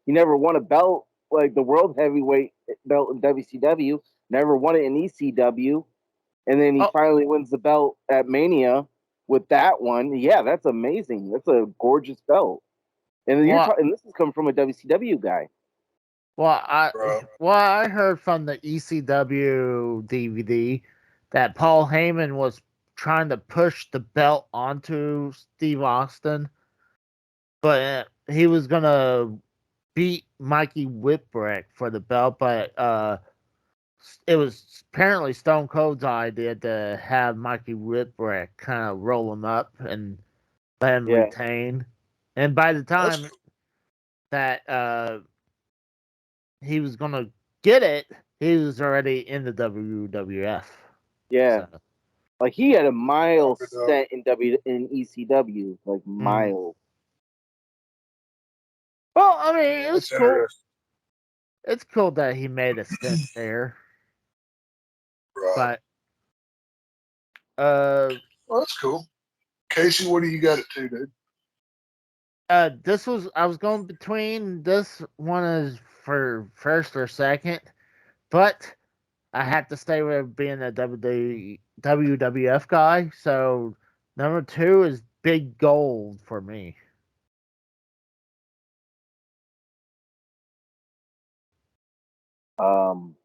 never won a belt like the World Heavyweight belt in WCW, never won it in ECW, and then he Oh, finally wins the belt at Mania with that one. Yeah, that's amazing. That's a gorgeous belt. And you're well, talking. This is coming from a WCW guy. Bro. I heard from the ECW DVD that Paul Heyman was trying to push the belt onto Steve Austin, but he was gonna beat Mikey Whipwreck for the belt, but it was apparently Stone Cold's idea to have Mikey Whipwreck kind of roll him up and let him Yeah, retain. And by the That's time that he was gonna get it, he was already in the WWF. yeah. So, Like he had a mile good dog. stint in ECW, like mile. well, I mean, it was That's cool. interesting. It's cool that he made a stint there, Right. but Well, that's cool. Casey, what do you got it to, dude? I was going between this one is for first or second, but I had to stay with being a WWF guy. So number 2 is Big Gold for me. Um,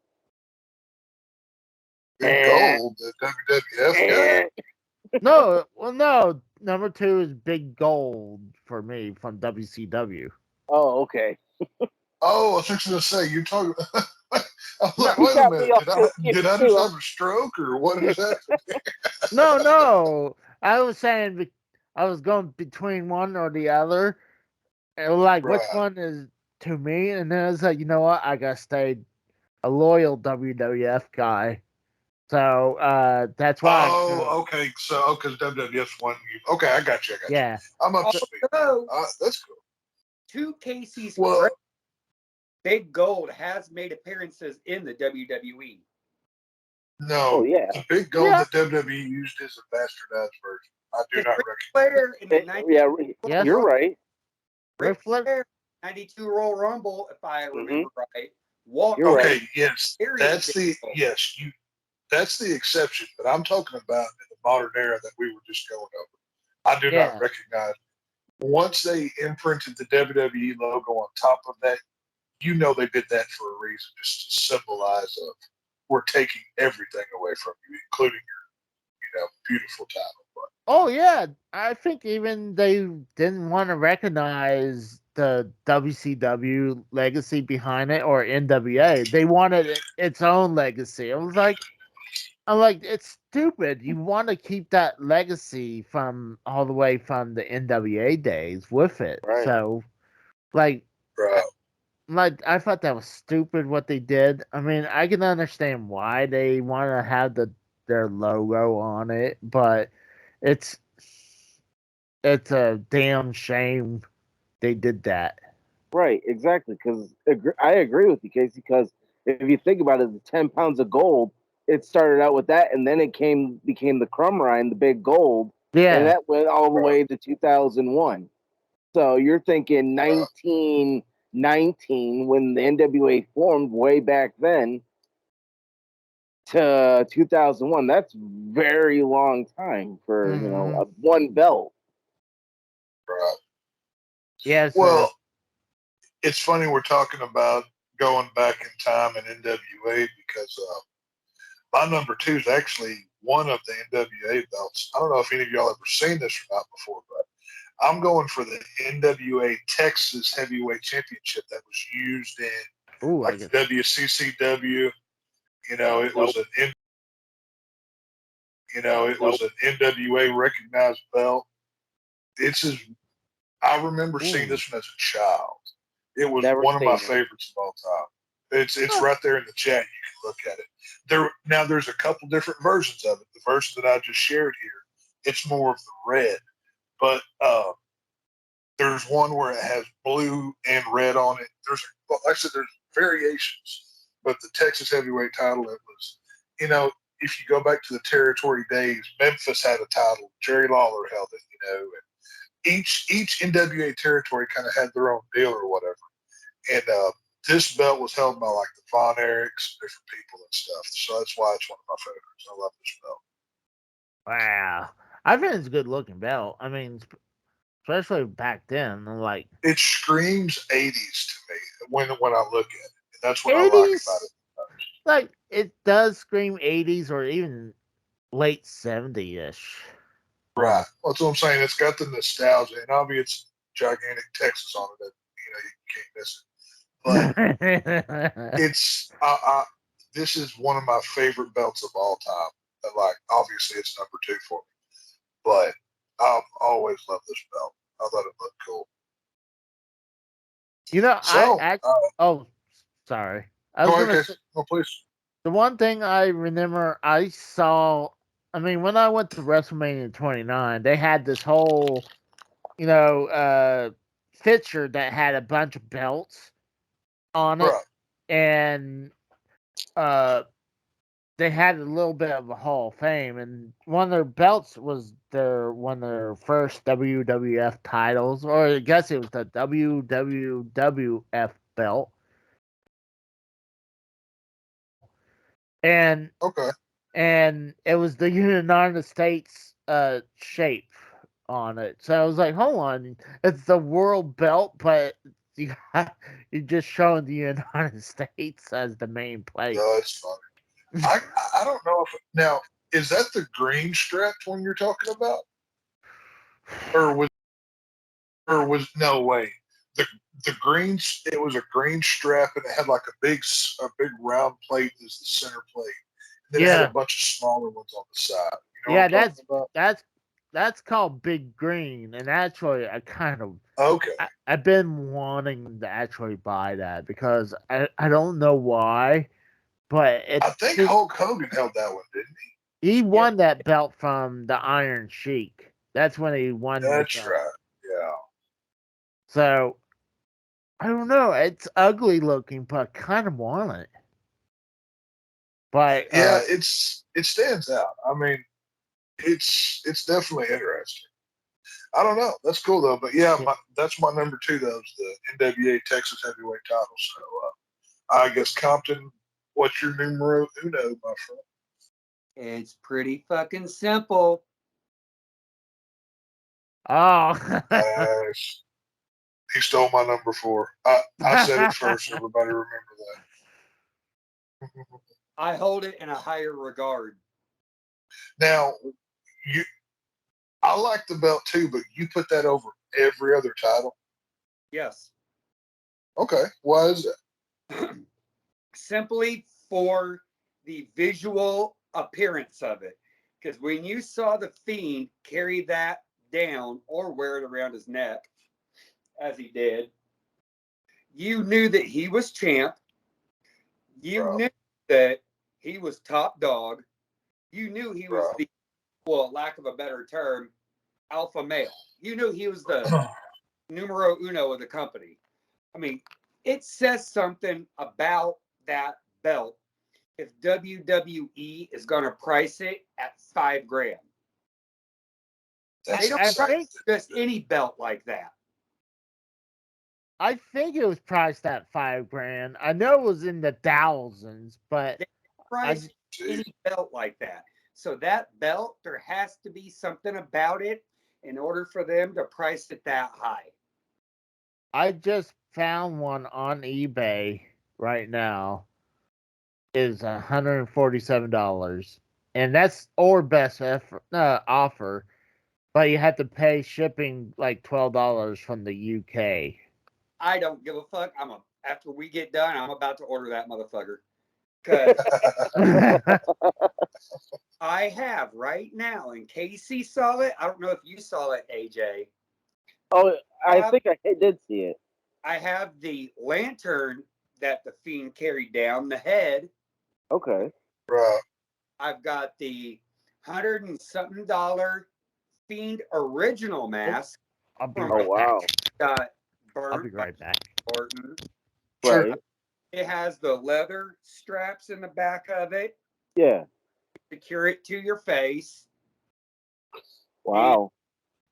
Big eh, Gold, the WWF guy. eh. No, well, no. Number 2 is Big Gold for me from WCW. Oh, okay. Oh, I was fixing to say, you're talking. I was No, like, You wait a got me minute. all Did I confused just too. have a stroke or what is that? no. I was saying I was going between one or the other. And like, which Right. one is to me? And then I was like, you know what? I gotta stay a loyal WWF guy. So that's why. Oh, okay. So, because WWF's one. Okay, I got you. Yeah. I'm up to So, speed. So, That's cool. to Casey's Well, credit, Big Gold has made appearances in the WWE. Oh no, yeah. the big gold yeah. that WWE used is a bastardized version. I do Because not Ric recognize. Flair in the Yeah, 92 Yes. you're right. Ric Flair. 92 Royal Rumble, if I Mm-hmm. remember right, walked You're right. Okay, yes, carrying that's Big the Gold. yes you. That's the exception, but I'm talking about in the modern era that we were just going over. I do Yeah. not recognize. Once they imprinted the WWE logo on top of that you know they did that for a reason, just to symbolize of we're taking everything away from you, including your beautiful title. But Oh yeah, I think even they didn't want to recognize the WCW legacy behind it or NWA. They wanted its own legacy. I'm like, it's stupid. You want to keep that legacy from all the way from the NWA days with it. Right. So, like, right. I thought that was stupid what they did. I mean, I can understand why they want to have their logo on it, but it's it's a damn shame they did that. Right, exactly. Because I agree with you, Casey. Because if you think about it, the 10 pounds of gold, it started out with that, and then it became the crumb rind, the big gold, and Yeah, that went all the Right. way to 2001. So you're thinking 1919 when the NWA formed way back then to 2001. That's very long time for hmm one belt. Right. yeah. So Well, it's funny we're talking about going back in time in NWA because my number 2 is actually one of the NWA belts. I don't know if any of y'all ever seen this or not before, but I'm going for the NWA Texas Heavyweight Championship that was used in ooh, I like the guess. WCCW. It Nope. was an it Nope. was an NWA recognized belt. It's as I remember seeing Ooh. this one as a child. It was Never one of my seen it. favorites of all time. It's Huh. right there in the chat. You can look at it. There's a couple different versions of it. The version that I just shared here, it's more of the red, but there's one where it has blue and red on it. Like I said, there's variations, but the Texas Heavyweight title, it was, if you go back to the territory days, Memphis had a title. Jerry Lawler held it. And each NWA territory kind of had their own deal or whatever. And this belt was held by like the Von Erichs, different people and stuff. So that's why it's one of my favorites. I love this belt. Wow, I think it's a good looking belt. I mean, especially back then. Like It screams 80s to me when I look at it. And that's what I like about it. 80s, like it does scream 80s or even late 70s ish. Right. That's what I'm saying. It's got the nostalgia, and obviously it's gigantic Texas on it. That, you can't miss it. But it's this is one of my favorite belts of all time. And like obviously it's number 2 for me, but I've always loved this belt. I thought it looked cool. I So actually. Oh, sorry. I go was ahead, gonna Casey. say No, please. the one thing I remember I saw. I mean, when I went to WrestleMania 29, they had this whole, you know, picture that had a bunch of belts on it, Right. and uh, they had a little bit of a Hall of Fame, and one of their belts was one of their first WWF titles, or I guess it was the WWF belt, and Okay. it was the United States shape on it. So I was like, hold on, it's the world belt, but you're just showing the United States as the main plate. No, it's funny. I don't know if now is that the green strapped one you're talking about, or was no way the green it was a green strap and it had like a big round plate as the center plate. And then it had a Yeah, bunch of smaller ones on the side. You know what yeah, I'm talking about? that's called Big Green, and actually, Okay. I've been wanting to actually buy that because I don't know why, but I it's think just Hulk Hogan held that one, didn't he Yep. won that belt from the Iron Sheik. That's when he he? won the That's belt. right. Yeah. So I don't know. It's ugly looking, but I kind of want it. But Yeah, it stands out. I mean, it's definitely interesting. I don't know. That's cool though. But yeah, that's my number 2 though, is the NWA Texas Heavyweight title. So I guess Compton, what's your numero uno, my friend? It's pretty fucking simple. oh, Nice. He stole my number 4. I said it first. Everybody remember that. I hold it in a higher regard. Now, I like the belt too, but you put that over every other title. Yes. Okay, why is that? Simply for the visual appearance of it. Because when you saw the Fiend carry that down or wear it around his neck, as he did, you knew that he was champ. You Bro. knew that he was top dog. You knew he was Bro. the, well, lack of a better term, alpha male. You knew he was the numero uno of the company. I mean, it says something about that belt if WWE is going to price it at $5,000. They don't I price think just any belt like that. I think it was priced at $5,000. I know it was in the thousands, but They price Gee. any belt like that. So that belt, there has to be something about it in order for them to price it that high. I just found one on eBay right now. Is $147, and that's or best offer, but you have to pay shipping like $12 from the UK. I don't give a fuck. After we get done, I'm about to order that motherfucker. Cause I have right now, and Casey saw it. I don't know if you saw it, AJ. Oh, I think I did see it. I have the lantern that the Fiend carried down, the head. Okay. Bro. I've got the $100 and something Fiend original mask. I'll be Oh, right wow. Got I'll be burnt right back. Orton. Sure. Right. It has the leather straps in the back of it. Yeah. Secure it to your face. Wow.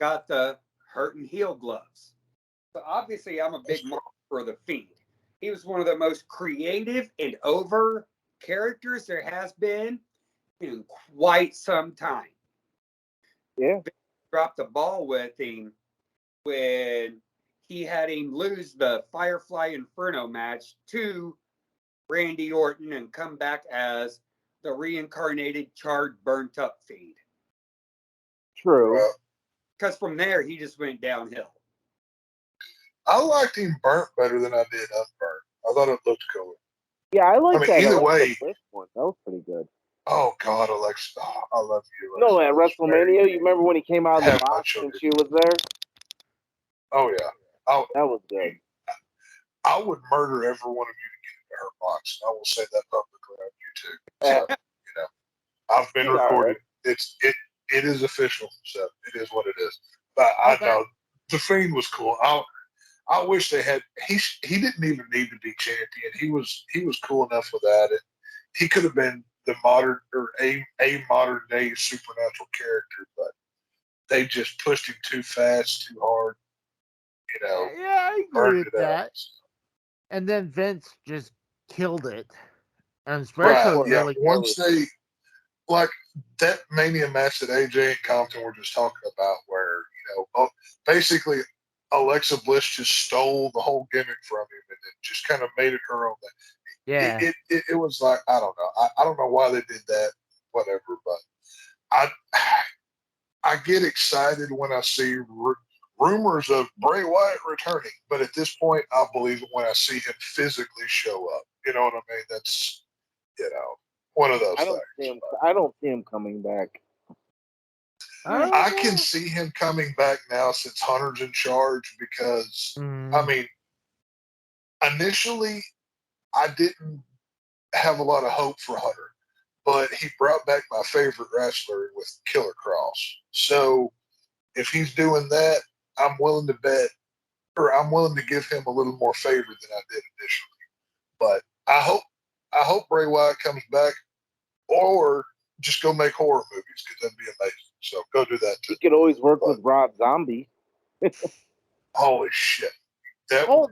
Got the hurt and heal gloves. So obviously, I'm a big mark for the Fiend. He was one of the most creative and over characters there has been in quite some time. Yeah. Dropped the ball with him when he had him lose the Firefly Inferno match to Randy Orton and come back as the reincarnated, charred, burnt up Fiend. True. Bro. Because from there, he just went downhill. I liked him burnt better than I did unburnt. I thought it looked cooler. Yeah, I like that. Either Alexa way. Bliss one. That was pretty good. Oh God, Alexa! Oh, I love you. No, Alexa. at WrestleMania, you remember when he came out of the Have my box children. and she was there? Oh yeah. That was good. I would murder every one of you to get into her box. I will say that publicly on YouTube. So, you know, I've been She's all recorded. It is official. So it is what it is. But I Okay. know the Fiend was cool. I wish they had. He didn't even need to be champion. He was cool enough without it. He could have been the modern or a modern day supernatural character, but they just pushed him too fast, too hard. You know, Yeah, I agree burned with it out. that. And then Vince just killed it, and Right. especially Yeah. really Once they like that Mania match that AJ and Compton were just talking about, where basically Alexa Bliss just stole the whole gimmick from him and then just kind of made it her own thing. yeah. It was like I don't know. I don't know why they did that. Whatever, but I get excited when I see rumors of Bray Wyatt returning, but at this point, I believe it when I see him physically show up. You know what I mean? That's one of those I don't things. see him. I don't see him coming back. I can see him coming back now since Hunter's in charge because, I mean, initially, I didn't have a lot of hope for Hunter, but he brought back my favorite wrestler with Killer Cross. So if he's doing that, I'm willing to bet, or I'm willing to give him a little more favor than I did initially. But I hope Bray Wyatt comes back, or just go make horror movies because that'd be amazing. So go do that too. He could always work with Rob Zombie. Holy shit! Oh,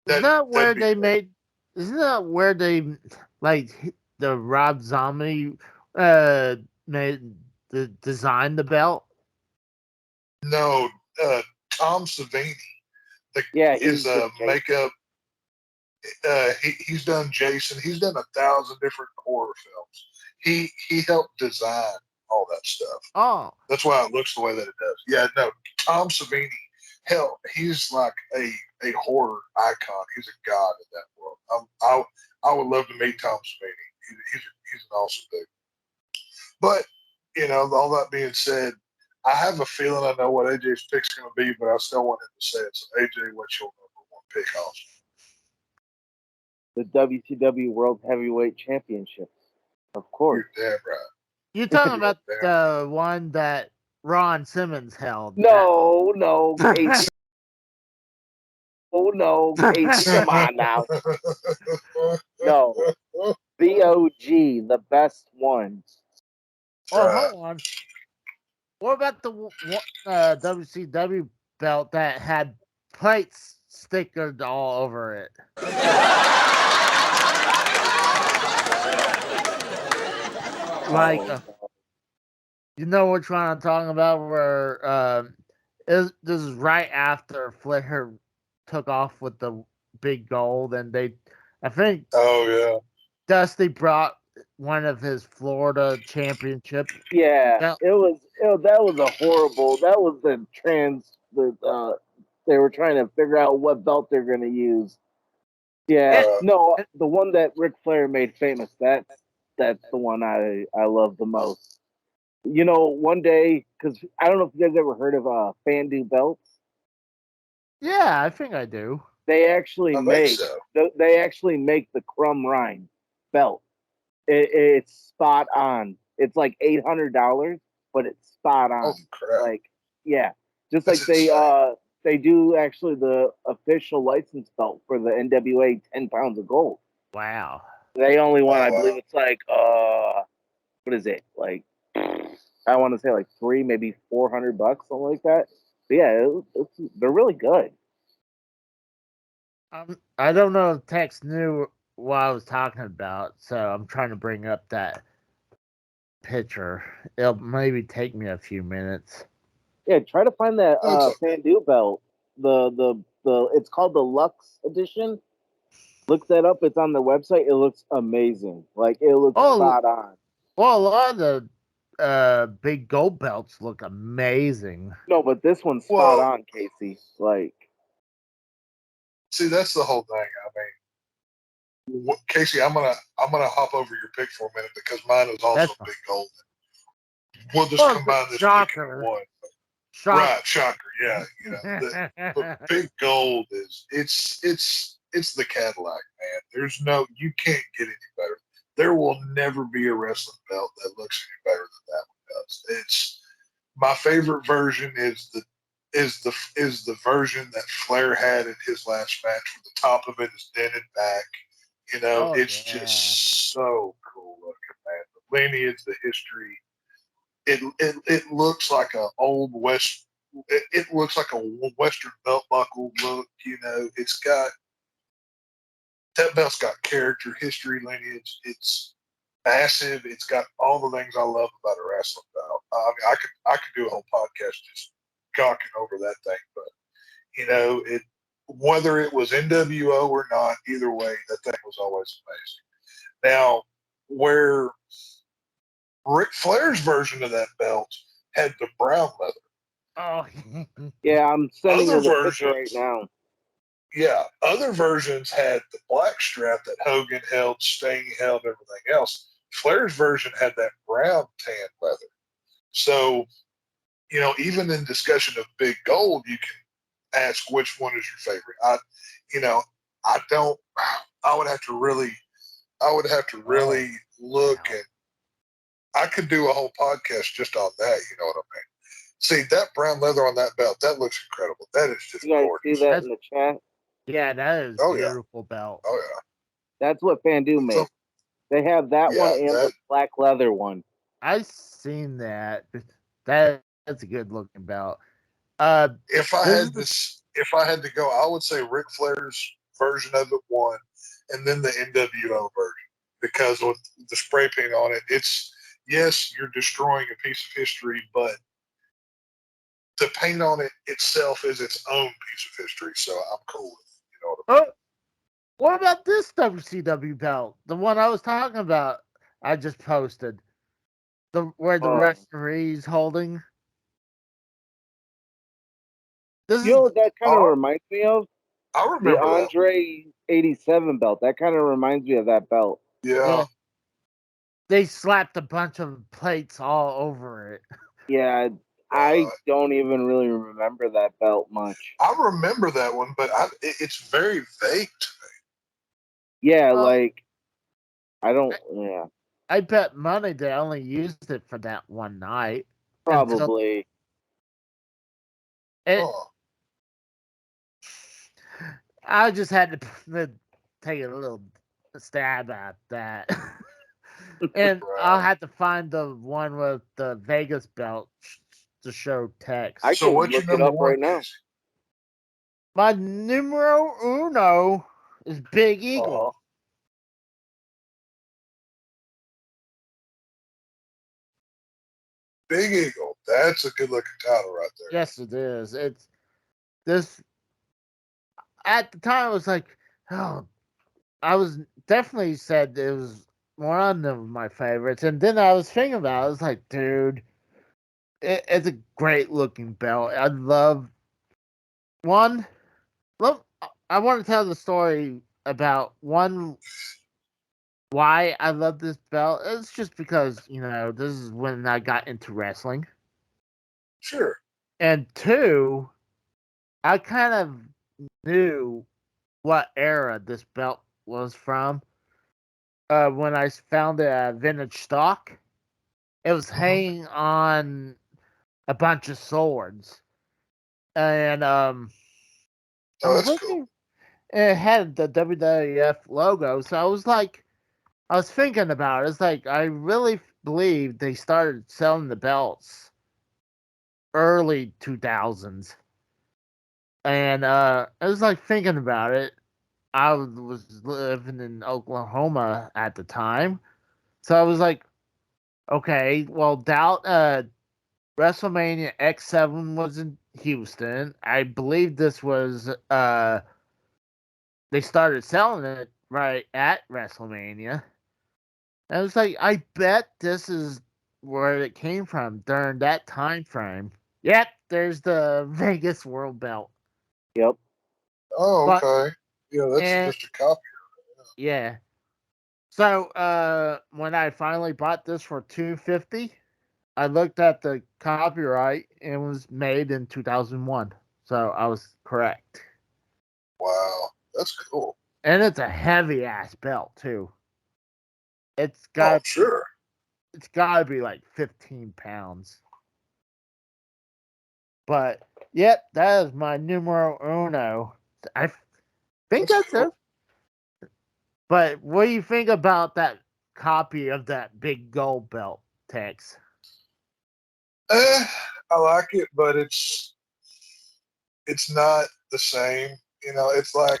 isn't that where that'd be they cool. made? Isn't that where they like the Rob Zombie made designed the belt? No, Tom Savini, Yeah, his he's the Jason. makeup. He's done Jason. He's done 1,000 different horror films. He helped design all that stuff. Oh, That's why it looks the way that it does. Yeah, no, Tom Savini. Hell, he's like a horror icon. He's a god in that world. I would love to meet Tom Savini. He's an awesome dude. But all that being said, I have a feeling I know what AJ's pick's going to be, but I still want him to say it. So AJ, what's your number one pick? Also, The WCW World Heavyweight Championships. Of course. you're damn right. you're talking about the one that Ron Simmons held. No, Casey. Oh no, Casey, come on now. No. The OG, the best one. Oh, hold on. What about the WCW belt that had plates stickered all over it? Like, you know which one I'm talking about? Where this is right after Flair took off with the big gold, and I think Oh yeah. Dusty brought one of his Florida championship. Yeah, belt. that was a horrible. That was they were trying to figure out what belt they're going to use. Yeah, no, the one that Ric Flair made famous. That's the one I love the most. One day, because I don't know if you guys ever heard of Fandu belts. Yeah, I think I do. They actually make so. they actually make the Crumb Rhine belt. It's spot on. It's like $800, but it's spot on. Oh crap! Like, yeah, just That's like insane. they do actually the official license belt for the NWA 10 pounds of gold. Wow. They only want, Oh, I wow. believe it's like what is it? Like, I want to say like maybe $400, something like that. But yeah, they're really good. I don't know if Tex knew what I was talking about, so I'm trying to bring up that picture. It'll maybe take me a few minutes. Yeah, try to find that Okay. Fandu belt. The it's called the Lux edition. Look that up. It's on the website. It looks amazing. Like, it looks spot on. Well, a lot of the big gold belts look amazing. No, but this one's spot on, Casey. Like, see, that's the whole thing. I mean, Casey, I'm gonna hop over your pick for a minute because mine is also big gold. We'll just combine this pick into one. Right, shocker. Yeah, but big gold is it's the Cadillac, man. You can't get any better. There will never be a wrestling belt that looks any better than that one does. It's my favorite version is the version that Flair had in his last match, where the top of it is dented back. It's just so cool looking, man. The lineage, the history. It looks like an old west. It looks like a Western belt buckle look. It's got that belt's got character, history, lineage. It's massive. It's got all the things I love about a wrestling belt. I mean, I could do a whole podcast just gawking over that thing, but it whether it was NWO or not, either way, that thing was always amazing. Now, where Ric Flair's version of that belt had the brown leather. Oh, yeah, I'm sending Other you the versions, picture right now. Yeah, other versions had the black strap that Hogan held, Sting held, everything else. Flair's version had that brown tan leather. So, even in discussion of big gold, you can ask which one is your favorite. I don't. I would have to really look, and I could do a whole podcast just on that. You know what I mean? See, that brown leather on that belt, that looks incredible. That is just You guys gorgeous. see that in the chat? Yeah, that is beautiful belt. Oh yeah. That's what Fandu makes. They have that one and the black leather one. I've seen that. That's a good looking belt. If I had to go, I would say Ric Flair's version of it won, and then the NWO version, because with the spray paint on it, it's yes, you're destroying a piece of history, but the paint on it itself is its own piece of history. So I'm cool with it. You know what I mean? Oh, what about this WCW belt? The one I was talking about. I just posted where the Oh. referee's holding. This You know is what that kind of Oh, reminds me of? I The remember that. Andre 87 belt. That kind of reminds me of that belt. Yeah. they slapped a bunch of plates all over it. Yeah, I don't even really remember that belt much. I remember that one, but it's very vague to Yeah, Well, like I don't. Yeah, I bet money they only used it for that one night. Until probably. me. it, I just had to take a little stab at that. And I'll Right. have to find the one with the Vegas belt to show text. I So could what's your look it number up one, right now. Casey? My numero uno is Big Eagle. Big Eagle. That's a good looking title right there. Yes, it is. It's this. At the time, I was like, oh, I was definitely said it was one of my favorites, and then I was thinking about it. I was like, dude, it's a great looking belt. I love one. Look, I want to tell the story about one why I love this belt. It's just because this is when I got into wrestling, Sure. and two, I kind of knew what era this belt was from. When I found it at vintage stock, it was hanging on a bunch of swords, and Oh, I'm that's cool. looking. And it had the WWF logo, so I was thinking about it. It's like I really believe they started selling the belts early 2000s, and I was like thinking about it. I was living in Oklahoma at the time, so I was like, okay, well, WrestleMania X7 was in Houston. I believe this was they started selling it right at WrestleMania. And I was like, I bet this is where it came from during that time frame. Yep, there's the Vegas World Belt. Yep. Oh, But okay. Yeah, that's and just a copy. yeah. So when I finally bought this for $250, I looked at the copyright and it was made in 2001. So I was correct. Wow, that's cool. And it's a heavy ass belt too. It's Oh, got sure. it's got to be like 15 pounds. But yep, that is my numero uno. I think That's that's cool. it. But what do you think about that copy of that big gold belt, Tex? I like it, but it's not the same. It's like,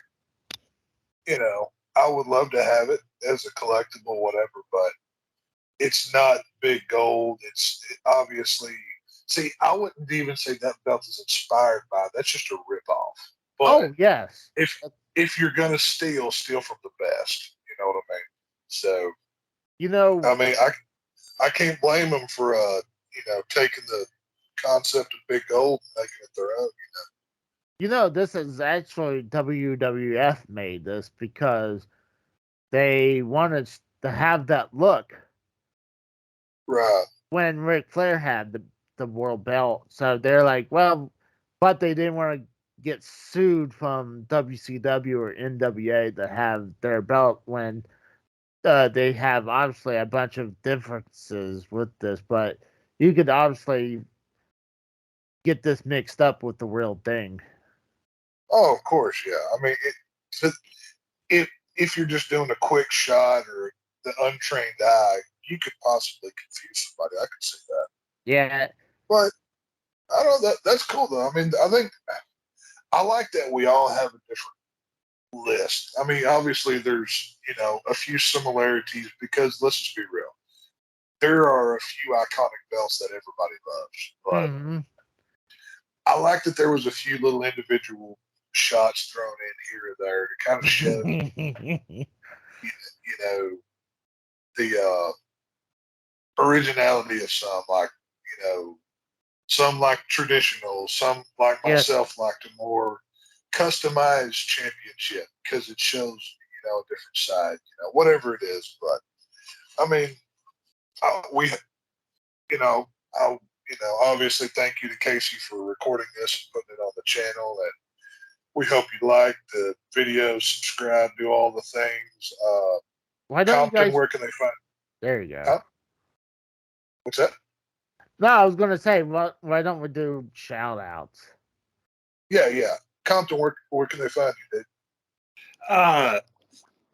I would love to have it as a collectible, whatever, but it's not big gold. Obviously, see, I wouldn't even say that belt is inspired by it. That's just a ripoff. But Oh yes, if you're gonna steal from the best. You know what I mean? So you know, I mean, I can't blame them for taking the concept of big gold and making it their own. this is actually WWF made this because they wanted to have that look Right. when Ric Flair had the world belt. So they're like, well, but they didn't want to get sued from WCW or NWA to have their belt when they have obviously a bunch of differences with this, but you could obviously get this mixed up with the real thing. Oh, of course, yeah. I mean, if you're just doing a quick shot or the untrained eye, you could possibly confuse somebody. I could see that. Yeah, But I don't know. That's cool though. I mean, I think I like that we all have a different list. I mean, obviously there's a few similarities because let's just be real. There are a few iconic belts that everybody loves, but hmm I like that there was a few little individual shots thrown in here or there to kind of show, you know, the originality of some, like, you know, some like traditional, some like Yes. myself like a more customized championship because it shows, you know, a different side, you know, whatever it is. But I mean, we, you know, obviously thank you to Casey for recording this and putting it on the channel. And we hope you like the video, subscribe, do all the things. Why don't you Compton, guys? where can they find? There you go. Huh? What's that? No, I was gonna say, why don't we do shout outs? Yeah. Compton, where can they find you, dude?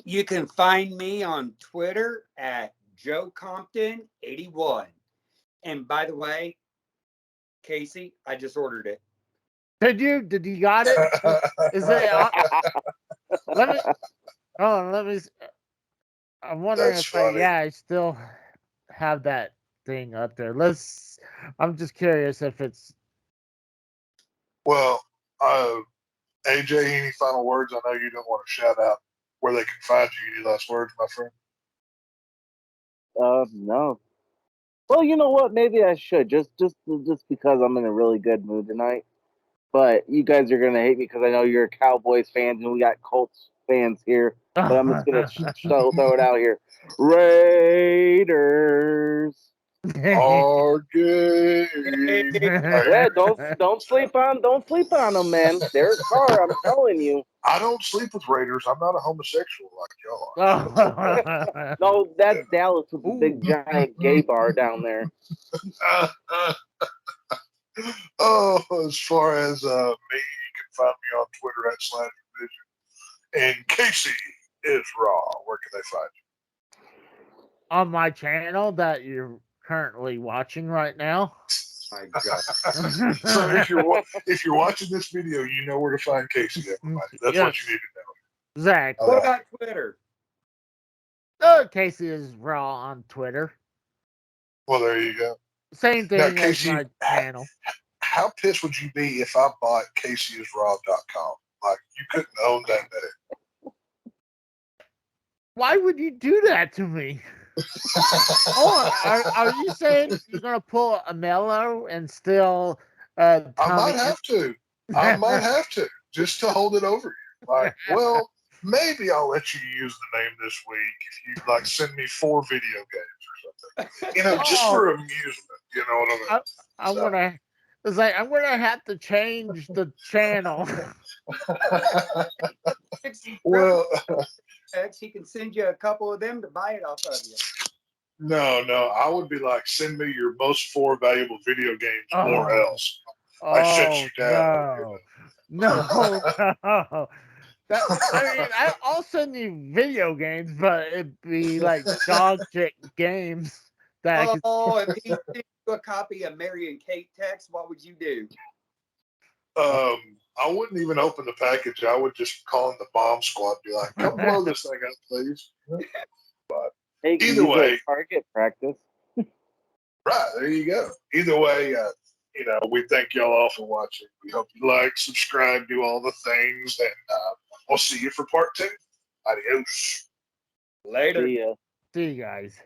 You can find me on Twitter at Joe Compton81. And by the way, Casey, I just ordered it. Did you got it? Is it? Let me. Oh, let me. I'm wondering That's if funny. I still have that thing up there. I'm just curious if it's. Well, AJ, any final words? I know you don't want to shout out where they can find you. Any last words, my friend? No. Well, you know what? Maybe I should just because I'm in a really good mood tonight. But you guys are gonna hate me because I know you're Cowboys fans and we got Colts fans here. But I'm just gonna throw it out here. Raiders. Are gay. Yeah, don't sleep on them, man. Derek Carr, I'm telling you. I don't sleep with Raiders. I'm not a homosexual like y'all are. No, that's Dallas with the Ooh. big giant gay bar down there. Oh, as far as me, you can find me on Twitter at /Vision. And Casey is Raw. Where can they find you? On my channel that you're currently watching right now. My God. So if you're watching this video, you know where to find Casey. Everybody, that's what you need to know. Exactly. What about Twitter? Casey is Raw on Twitter. Well, there you go. Same thing Now, as Casey, my channel. How pissed would you be if I bought CaseyIsRaw.com? Like, you couldn't own that name. Why would you do that to me? Oh, are you saying you're gonna pull a Mello and still? I might have to. I might have to just to hold it over you. Like, well, maybe I'll let you use the name this week if you like send me 4 video games or something. You know, just for amusement. You know what I mean? I'm gonna. It's like I'm gonna have to change the channel. Well, He can send you a couple of them to buy it off of you. no. I would be like, send me your most 4 valuable video games or else. I shut you down. No. I'll send you video games, but it'd be like dog shit games that I could. Oh, if he sent you a copy of Mary and Kate text, what would you do? I wouldn't even open the package. I would just call in the bomb squad and be like, come blow this thing up, please. But Hey, either way, target practice. right, there you go. Either way, you know, we thank y'all all for watching. We hope you like, subscribe, do all the things, and we'll see you for part 2. Adios. Later. See ya. See you guys.